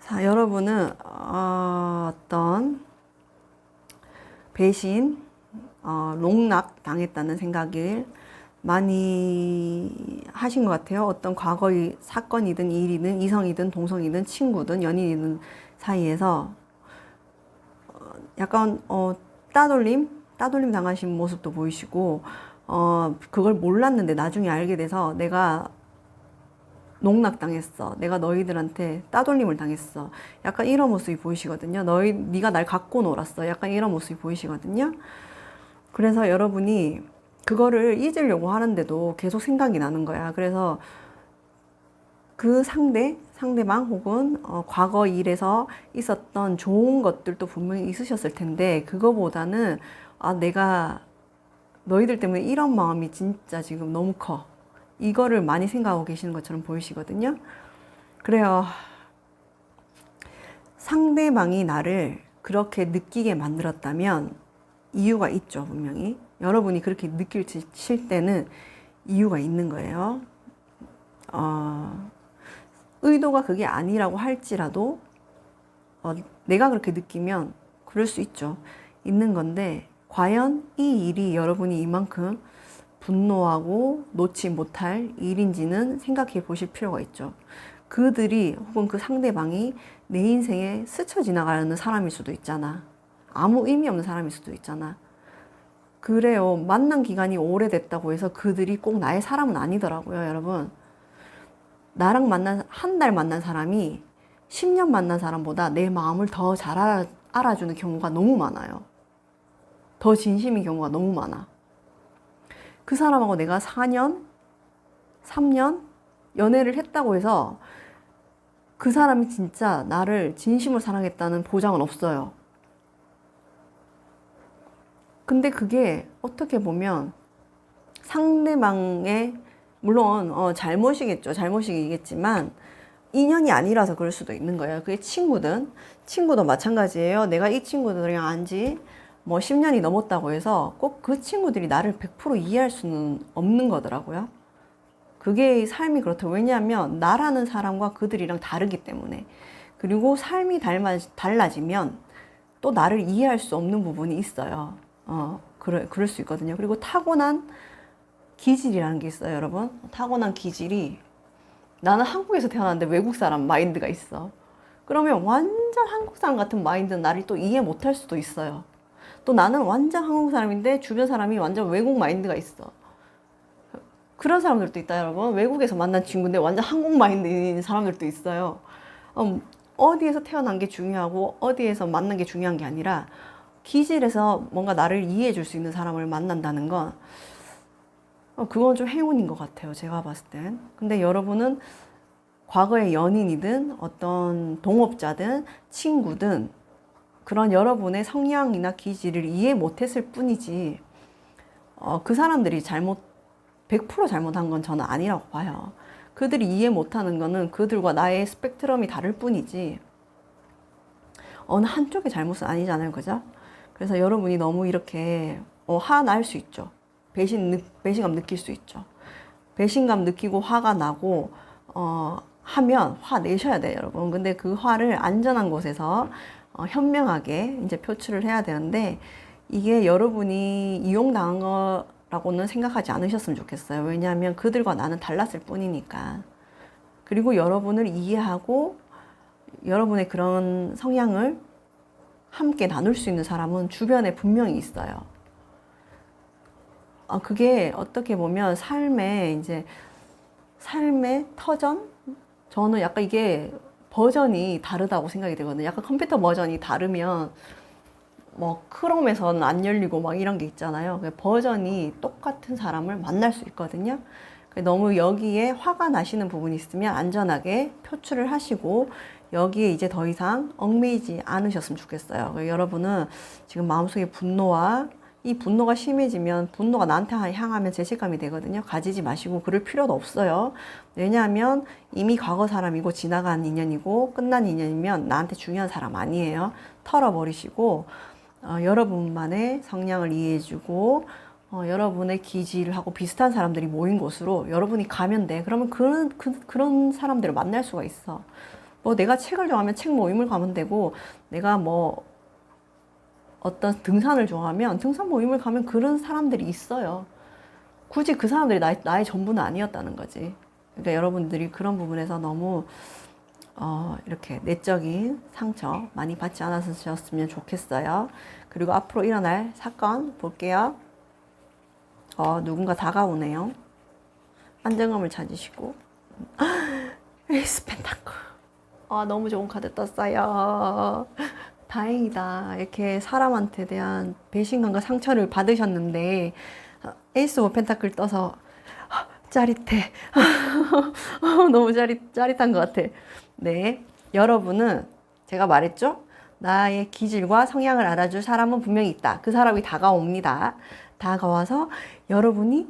자, 여러분은 어떤 배신, 농락 당했다는 생각을 많이 하신 것 같아요. 어떤 과거의 사건이든 일이든 이성이든 동성이든 친구든 연인이든 사이에서 약간 따돌림 당하신 모습도 보이시고 그걸 몰랐는데 나중에 알게 돼서 내가 농락당했어. 내가 너희들한테 따돌림을 당했어. 약간 이런 모습이 보이시거든요. 네가 날 갖고 놀았어. 약간 이런 모습이 보이시거든요. 그래서 여러분이 그거를 잊으려고 하는데도 계속 생각이 나는 거야. 그래서 그 상대방 혹은 과거 일에서 있었던 좋은 것들도 분명히 있으셨을 텐데 그거보다는 내가 너희들 때문에 이런 마음이 진짜 지금 너무 커. 이거를 많이 생각하고 계시는 것처럼 보이시거든요. 그래요. 상대방이 나를 그렇게 느끼게 만들었다면 이유가 있죠, 분명히. 여러분이 그렇게 느낄 때는 이유가 있는 거예요. 의도가 그게 아니라고 할지라도 내가 그렇게 느끼면 그럴 수 있죠. 있는 건데 과연 이 일이 여러분이 이만큼 분노하고 놓지 못할 일인지는 생각해 보실 필요가 있죠. 그들이 혹은 그 상대방이 내 인생에 스쳐 지나가는 사람일 수도 있잖아. 아무 의미 없는 사람일 수도 있잖아. 그래요. 만난 기간이 오래됐다고 해서 그들이 꼭 나의 사람은 아니더라고요, 여러분. 나랑 한 달 만난 사람이 10년 만난 사람보다 내 마음을 더 잘 알아주는 경우가 너무 많아요. 더 진심인 경우가 너무 많아. 그 사람하고 내가 4년, 3년 연애를 했다고 해서 그 사람이 진짜 나를 진심으로 사랑했다는 보장은 없어요. 근데 그게 어떻게 보면 상대방의 물론 잘못이겠죠. 잘못이겠지만 인연이 아니라서 그럴 수도 있는 거예요. 그게 친구도 마찬가지예요. 내가 이 친구들이랑 안지 뭐 10년이 넘었다고 해서 꼭 그 친구들이 나를 100% 이해할 수는 없는 거더라고요. 그게 삶이 그렇다고. 왜냐하면 나라는 사람과 그들이랑 다르기 때문에. 그리고 삶이 달라지면 또 나를 이해할 수 없는 부분이 있어요. 그럴 수 있거든요. 그리고 타고난 기질이라는 게 있어요, 여러분. 타고난 기질이 나는 한국에서 태어났는데 외국 사람 마인드가 있어. 그러면 완전 한국 사람 같은 마인드는 나를 또 이해 못할 수도 있어요. 또 나는 완전 한국 사람인데 주변 사람이 완전 외국 마인드가 있어. 그런 사람들도 있다, 여러분. 외국에서 만난 친구인데 완전 한국 마인드인 사람들도 있어요. 어디에서 태어난 게 중요하고 어디에서 만난 게 중요한 게 아니라 기질에서 뭔가 나를 이해해 줄 수 있는 사람을 만난다는 건 그건 좀 행운인 것 같아요, 제가 봤을 땐. 근데 여러분은 과거의 연인이든 어떤 동업자든 친구든 그런 여러분의 성향이나 기질을 이해 못했을 뿐이지 그 사람들이 100% 잘못한 건 저는 아니라고 봐요. 그들이 이해 못하는 거는 그들과 나의 스펙트럼이 다를 뿐이지 어느 한쪽의 잘못은 아니잖아요, 그죠? 그래서 여러분이 너무 이렇게 화날 수 있죠. 배신감 느낄 수 있죠. 배신감 느끼고 화가 나고 하면 화 내셔야 돼요, 여러분. 근데 그 화를 안전한 곳에서 현명하게 이제 표출을 해야 되는데 이게 여러분이 이용당한 거라고는 생각하지 않으셨으면 좋겠어요. 왜냐하면 그들과 나는 달랐을 뿐이니까. 그리고 여러분을 이해하고 여러분의 그런 성향을 함께 나눌 수 있는 사람은 주변에 분명히 있어요. 그게 어떻게 보면 삶의 터전? 저는 약간 이게 버전이 다르다고 생각이 되거든요. 약간 컴퓨터 버전이 다르면 뭐 크롬에서는 안 열리고 막 이런 게 있잖아요. 버전이 똑같은 사람을 만날 수 있거든요. 너무 여기에 화가 나시는 부분이 있으면 안전하게 표출을 하시고 여기에 이제 더 이상 얽매이지 않으셨으면 좋겠어요. 여러분은 지금 마음속에 이 분노가 심해지면 분노가 나한테 향하면 죄책감이 되거든요. 가지지 마시고 그럴 필요도 없어요. 왜냐하면 이미 과거 사람이고 지나간 인연이고 끝난 인연이면 나한테 중요한 사람 아니에요. 털어버리시고 여러분만의 성향을 이해해주고 여러분의 기질하고 비슷한 사람들이 모인 곳으로 여러분이 가면 돼. 그러면 그런 사람들을 만날 수가 있어. 뭐 내가 책을 좋아하면 책 모임을 가면 되고 내가 뭐 어떤 등산을 좋아하면 등산 모임을 가면 그런 사람들이 있어요. 굳이 그 사람들이 나의 전부는 아니었다는 거지. 그러니까 여러분들이 그런 부분에서 너무 이렇게 내적인 상처 많이 받지 않으셨으면 좋겠어요. 그리고 앞으로 일어날 사건 볼게요. 누군가 다가오네요. 안정감을 찾으시고 에이스 펜타클. 너무 좋은 카드 떴어요. 다행이다. 이렇게 사람한테 대한 배신감과 상처를 받으셨는데 에이스 오브 펜타클 떠서 짜릿해. 너무 짜릿한 것 같아. 네, 여러분은 제가 말했죠? 나의 기질과 성향을 알아줄 사람은 분명히 있다. 그 사람이 다가옵니다. 다가와서 여러분이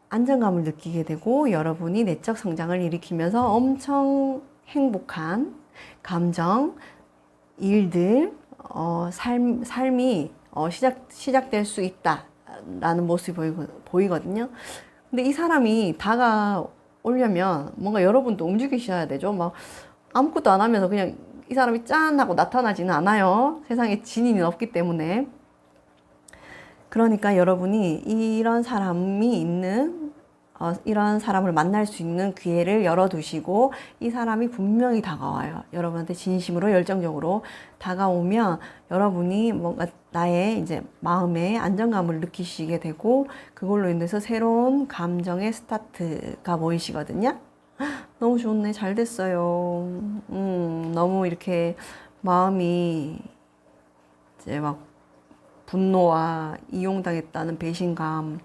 안정감을 느끼게 되고 여러분이 내적 성장을 일으키면서 엄청 행복한 감정, 일들, 삶이 시작될 수 있다라는 모습이 보이거든요. 근데 이 사람이 다가오려면 뭔가 여러분도 움직이셔야 되죠. 막 아무것도 안 하면서 그냥 이 사람이 짠 하고 나타나지는 않아요. 세상에 진인이 없기 때문에. 그러니까 여러분이 이런 사람이 있는 이런 사람을 만날 수 있는 기회를 열어두시고 이 사람이 분명히 다가와요. 여러분한테 진심으로 열정적으로 다가오면 여러분이 뭔가 나의 이제 마음의 안정감을 느끼시게 되고 그걸로 인해서 새로운 감정의 스타트가 보이시거든요. 너무 좋네. 잘 됐어요. 너무 이렇게 마음이 이제 막 분노와 이용당했다는 배신감,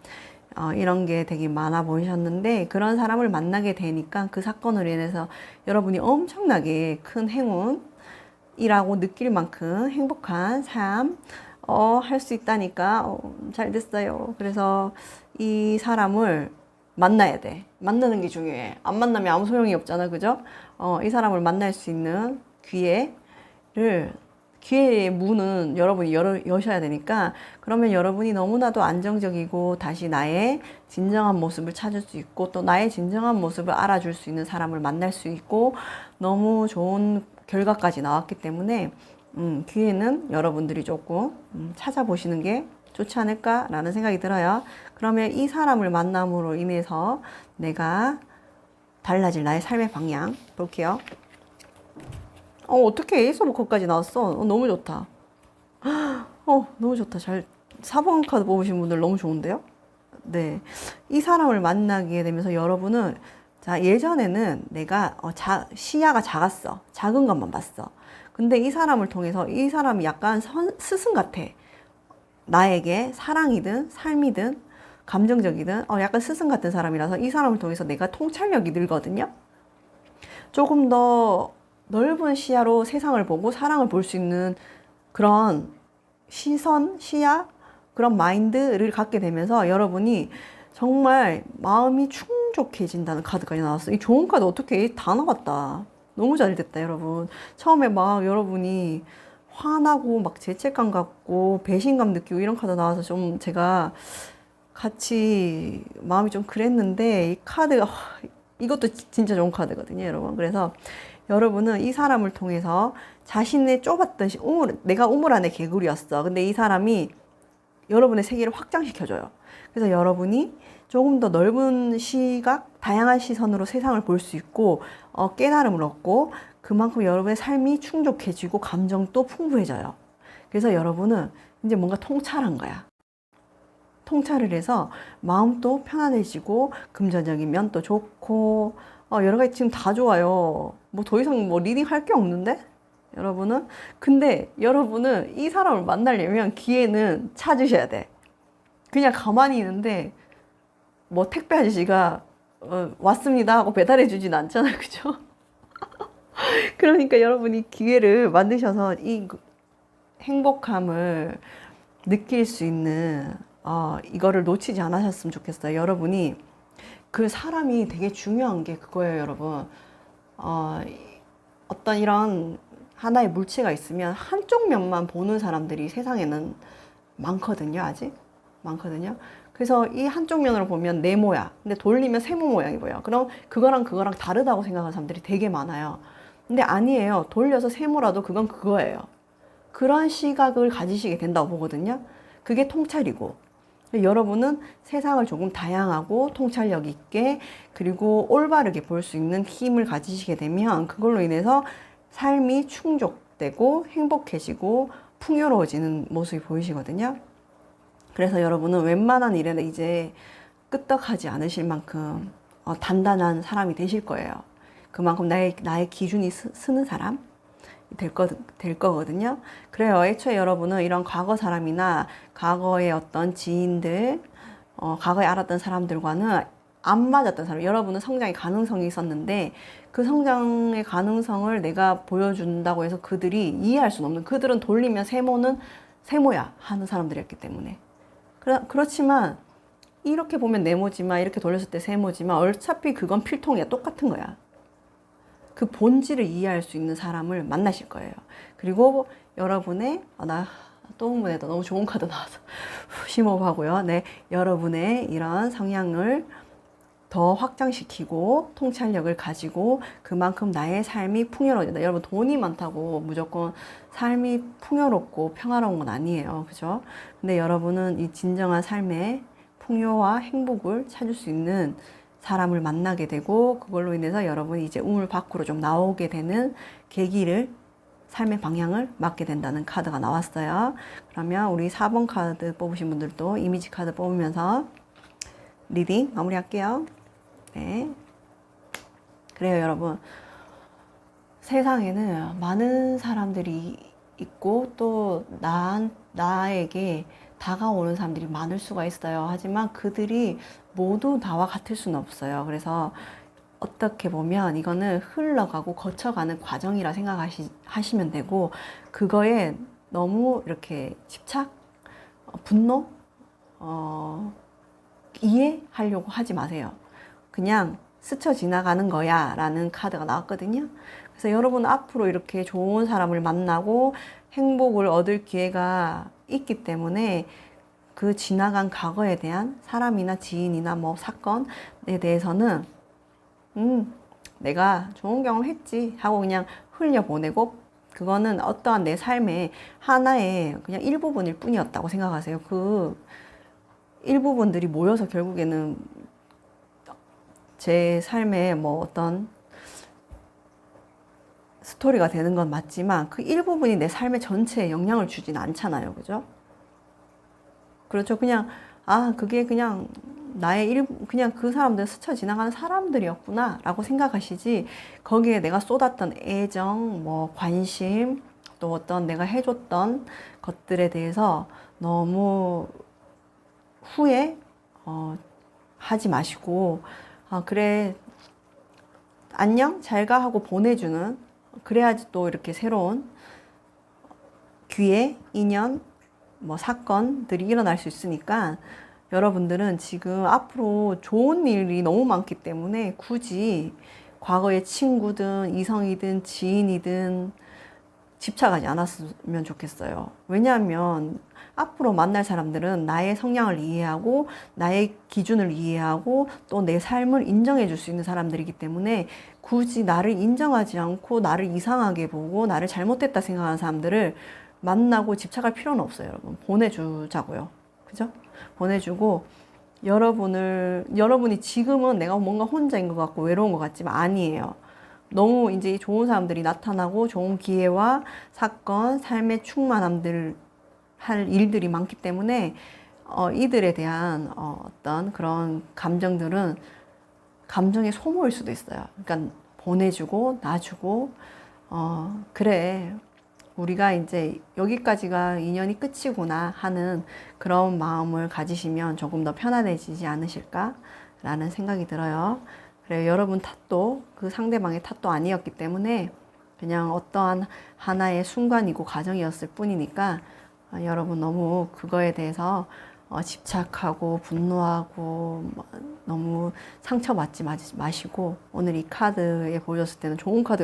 이런 게 되게 많아 보이셨는데 그런 사람을 만나게 되니까 그 사건으로 인해서 여러분이 엄청나게 큰 행운이라고 느낄 만큼 행복한 삶 할 수 있다니까 잘 됐어요. 그래서 이 사람을 만나야 돼. 만나는 게 중요해. 안 만나면 아무 소용이 없잖아. 그죠? 이 사람을 만날 수 있는 기회의 문은 여러분이 여셔야 되니까 그러면 여러분이 너무나도 안정적이고 다시 나의 진정한 모습을 찾을 수 있고 또 나의 진정한 모습을 알아줄 수 있는 사람을 만날 수 있고 너무 좋은 결과까지 나왔기 때문에 기회는 여러분들이 조금 찾아보시는 게 좋지 않을까라는 생각이 들어요. 그러면 이 사람을 만남으로 인해서 내가 달라질 나의 삶의 방향 볼게요. 어떻게 에이스 오브 컵까지 나왔어? 너무 좋다. 너무 좋다. 4번 카드 뽑으신 분들 너무 좋은데요? 네. 이 사람을 만나게 되면서 여러분은, 자, 예전에는 내가, 시야가 작았어. 작은 것만 봤어. 근데 이 사람을 통해서 이 사람이 약간 스승 같아. 나에게 사랑이든 삶이든 감정적이든, 약간 스승 같은 사람이라서 이 사람을 통해서 내가 통찰력이 늘거든요? 조금 더 넓은 시야로 세상을 보고 사랑을 볼 수 있는 그런 시야, 그런 마인드를 갖게 되면서 여러분이 정말 마음이 충족해진다는 카드까지 나왔어요. 이 좋은 카드 어떻게 다 나왔다. 너무 잘 됐다, 여러분. 처음에 막 여러분이 화나고 막 죄책감 갖고 배신감 느끼고 이런 카드 나와서 좀 제가 같이 마음이 좀 그랬는데 이 카드가 이것도 진짜 좋은 카드거든요, 여러분. 그래서 여러분은 이 사람을 통해서 자신의 좁았던 내가 우물 안에 개구리였어. 근데 이 사람이 여러분의 세계를 확장시켜줘요. 그래서 여러분이 조금 더 넓은 시각, 다양한 시선으로 세상을 볼 수 있고 깨달음을 얻고 그만큼 여러분의 삶이 충족해지고 감정도 풍부해져요. 그래서 여러분은 이제 뭔가 통찰한 거야. 통찰을 해서 마음도 편안해지고 금전적인 면도 좋고 여러 가지 지금 다 좋아요. 뭐 더 이상 뭐 리딩 할 게 없는데? 여러분은? 근데 여러분은 이 사람을 만나려면 기회는 찾으셔야 돼. 그냥 가만히 있는데 뭐 택배 아저씨가 왔습니다 하고 배달해 주진 않잖아요. 그죠? 그러니까 여러분이 기회를 만드셔서 이 행복함을 느낄 수 있는 이거를 놓치지 않으셨으면 좋겠어요. 여러분이 그 사람이 되게 중요한 게 그거예요, 여러분. 어떤 이런 하나의 물체가 있으면 한쪽 면만 보는 사람들이 세상에는 많거든요, 아직. 많거든요. 그래서 이 한쪽 면으로 보면 네모야. 근데 돌리면 세모 모양이 보여요. 그럼 그거랑 다르다고 생각하는 사람들이 되게 많아요. 근데 아니에요. 돌려서 세모라도 그건 그거예요. 그런 시각을 가지시게 된다고 보거든요. 그게 통찰이고. 여러분은 세상을 조금 다양하고 통찰력 있게 그리고 올바르게 볼 수 있는 힘을 가지시게 되면 그걸로 인해서 삶이 충족되고 행복해지고 풍요로워지는 모습이 보이시거든요. 그래서 여러분은 웬만한 일에는 이제 끄떡하지 않으실 만큼 단단한 사람이 되실 거예요. 그만큼 나의 기준이 서는 사람 될 거거든요. 그래요. 애초에 여러분은 이런 과거 사람이나 과거의 어떤 지인들, 과거에 알았던 사람들과는 안 맞았던 사람, 여러분은 성장의 가능성이 있었는데 그 성장의 가능성을 내가 보여준다고 해서 그들이 이해할 수는 없는, 그들은 돌리면 세모는 세모야 하는 사람들이었기 때문에. 그렇지만 이렇게 보면 네모지만 이렇게 돌렸을 때 세모지만 어차피 그건 필통이야. 똑같은 거야. 그 본질을 이해할 수 있는 사람을 만나실 거예요. 그리고 여러분의 나 또 흥분해도 너무 좋은 카드 나와서 심호흡하고요. 네, 여러분의 이런 성향을 더 확장시키고 통찰력을 가지고 그만큼 나의 삶이 풍요로워진다. 여러분 돈이 많다고 무조건 삶이 풍요롭고 평화로운 건 아니에요. 그죠? 근데 여러분은 이 진정한 삶의 풍요와 행복을 찾을 수 있는 사람을 만나게 되고 그걸로 인해서 여러분이 이제 우물 밖으로 좀 나오게 되는 계기를 삶의 방향을 맞게 된다는 카드가 나왔어요. 그러면 우리 4번 카드 뽑으신 분들도 이미지 카드 뽑으면서 리딩 마무리할게요. 네. 그래요, 여러분. 세상에는 많은 사람들이 있고 또 나에게 다가오는 사람들이 많을 수가 있어요. 하지만 그들이 모두 나와 같을 수는 없어요. 그래서 어떻게 보면 이거는 흘러가고 거쳐가는 과정이라 생각하시면 되고 그거에 너무 이렇게 집착, 분노, 이해하려고 하지 마세요. 그냥 스쳐 지나가는 거야 라는 카드가 나왔거든요. 그래서 여러분 앞으로 이렇게 좋은 사람을 만나고 행복을 얻을 기회가 있기 때문에 그 지나간 과거에 대한 사람이나 지인이나 뭐 사건에 대해서는 내가 좋은 경험 했지 하고 그냥 흘려보내고 그거는 어떠한 내 삶의 하나의 그냥 일부분일 뿐이었다고 생각하세요. 그 일부분들이 모여서 결국에는 제 삶에 뭐 어떤 스토리가 되는 건 맞지만 그 일부분이 내 삶의 전체에 영향을 주진 않잖아요. 그죠? 그렇죠. 그냥 그게 그냥 그냥 그 사람들 스쳐 지나가는 사람들이었구나 라고 생각하시지 거기에 내가 쏟았던 애정, 뭐 관심, 또 어떤 내가 해줬던 것들에 대해서 너무 후회 하지 마시고 그래 안녕 잘 가 하고 보내주는 그래야지 또 이렇게 새로운 기회, 인연, 뭐 사건들이 일어날 수 있으니까 여러분들은 지금 앞으로 좋은 일이 너무 많기 때문에 굳이 과거의 친구든 이성이든 지인이든 집착하지 않았으면 좋겠어요. 왜냐하면 앞으로 만날 사람들은 나의 성향을 이해하고 나의 기준을 이해하고 또 내 삶을 인정해 줄 수 있는 사람들이기 때문에 굳이 나를 인정하지 않고 나를 이상하게 보고 나를 잘못됐다 생각하는 사람들을 만나고 집착할 필요는 없어요, 여러분. 보내주자고요. 그죠? 보내주고 여러분이 지금은 내가 뭔가 혼자인 것 같고 외로운 것 같지만 아니에요. 너무 이제 좋은 사람들이 나타나고 좋은 기회와 사건, 삶의 충만함들 할 일들이 많기 때문에 이들에 대한 어떤 그런 감정들은 감정의 소모일 수도 있어요. 그러니까 보내주고 놔주고 그래 우리가 이제 여기까지가 인연이 끝이구나 하는 그런 마음을 가지시면 조금 더 편안해지지 않으실까라는 생각이 들어요. 그래 여러분 탓도 그 상대방의 탓도 아니었기 때문에 그냥 어떠한 하나의 순간이고 과정이었을 뿐이니까 여러분 너무 그거에 대해서 집착하고 분노하고 너무 상처받지 마시고 오늘 이 카드에 보여줬을 때는 좋은 카드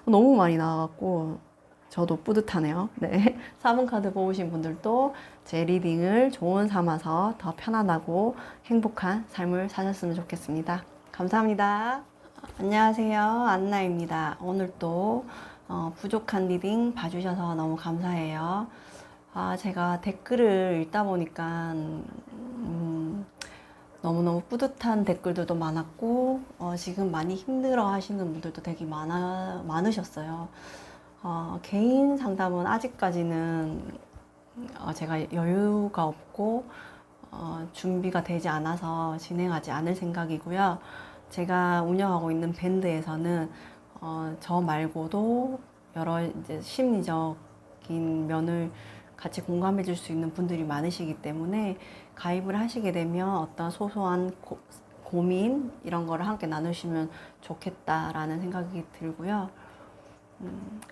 너무 많이 나와갖고 저도 뿌듯하네요. 네. 4번 카드 뽑으신 분들도 제 리딩을 조언 삼아서 더 편안하고 행복한 삶을 사셨으면 좋겠습니다. 감사합니다. 안녕하세요. 안나입니다. 오늘 또 부족한 리딩 봐주셔서 너무 감사해요. 제가 댓글을 읽다 보니까 너무너무 뿌듯한 댓글들도 많았고 지금 많이 힘들어 하시는 분들도 되게 많으셨어요. 개인 상담은 아직까지는 제가 여유가 없고 준비가 되지 않아서 진행하지 않을 생각이고요. 제가 운영하고 있는 밴드에서는 저 말고도 여러 이제 심리적인 면을 같이 공감해 줄 수 있는 분들이 많으시기 때문에 가입을 하시게 되면 어떤 소소한 고민 이런 거를 함께 나누시면 좋겠다라는 생각이 들고요.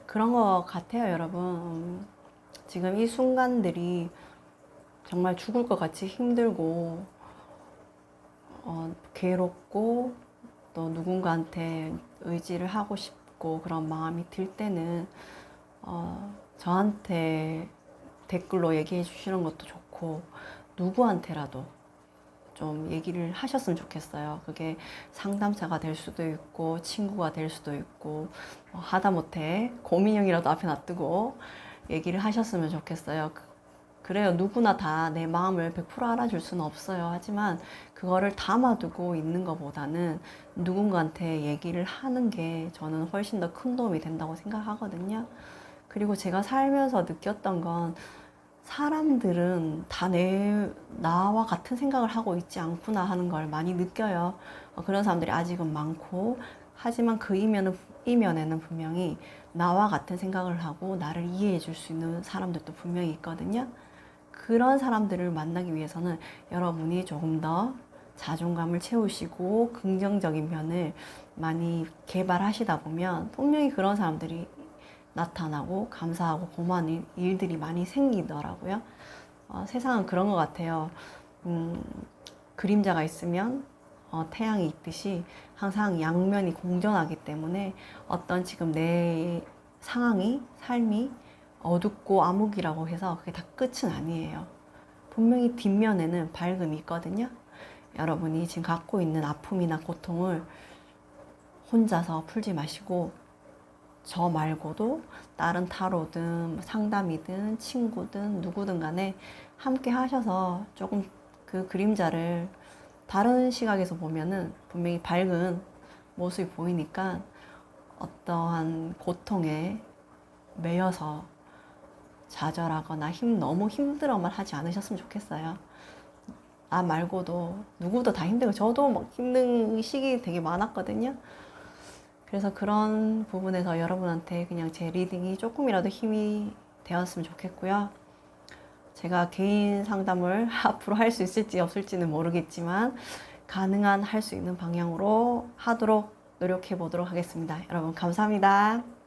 그런 것 같아요, 여러분. 지금 이 순간들이 정말 죽을 것 같이 힘들고 괴롭고 또 누군가한테 의지를 하고 싶고 그런 마음이 들 때는 저한테 댓글로 얘기해 주시는 것도 좋고 누구한테라도 좀 얘기를 하셨으면 좋겠어요. 그게 상담사가 될 수도 있고 친구가 될 수도 있고 하다못해 고민형이라도 앞에 놔두고 얘기를 하셨으면 좋겠어요. 그래요. 누구나 다 내 마음을 100% 알아줄 수는 없어요. 하지만 그거를 담아두고 있는 것보다는 누군가한테 얘기를 하는 게 저는 훨씬 더 큰 도움이 된다고 생각하거든요. 그리고 제가 살면서 느꼈던 건 사람들은 다 나와 같은 생각을 하고 있지 않구나 하는 걸 많이 느껴요. 그런 사람들이 아직은 많고, 하지만 그 이면에는 분명히 나와 같은 생각을 하고 나를 이해해 줄 수 있는 사람들도 분명히 있거든요. 그런 사람들을 만나기 위해서는 여러분이 조금 더 자존감을 채우시고 긍정적인 면을 많이 개발하시다 보면 분명히 그런 사람들이 나타나고 감사하고 고마운 일들이 많이 생기더라고요. 세상은 그런 것 같아요. 그림자가 있으면 태양이 있듯이 항상 양면이 공존하기 때문에 어떤 지금 내 상황이, 삶이 어둡고 암흑이라고 해서 그게 다 끝은 아니에요. 분명히 뒷면에는 밝음이 있거든요. 여러분이 지금 갖고 있는 아픔이나 고통을 혼자서 풀지 마시고 저 말고도 다른 타로든 상담이든 친구든 누구든 간에 함께 하셔서 조금 그 그림자를 다른 시각에서 보면은 분명히 밝은 모습이 보이니까 어떠한 고통에 매여서 좌절하거나 너무 힘들어만 하지 않으셨으면 좋겠어요. 나 말고도 누구도 다 힘들고 저도 막 힘든 시기 되게 많았거든요. 그래서 그런 부분에서 여러분한테 그냥 제 리딩이 조금이라도 힘이 되었으면 좋겠고요. 제가 개인 상담을 앞으로 할 수 있을지 없을지는 모르겠지만 가능한 할 수 있는 방향으로 하도록 노력해 보도록 하겠습니다. 여러분 감사합니다.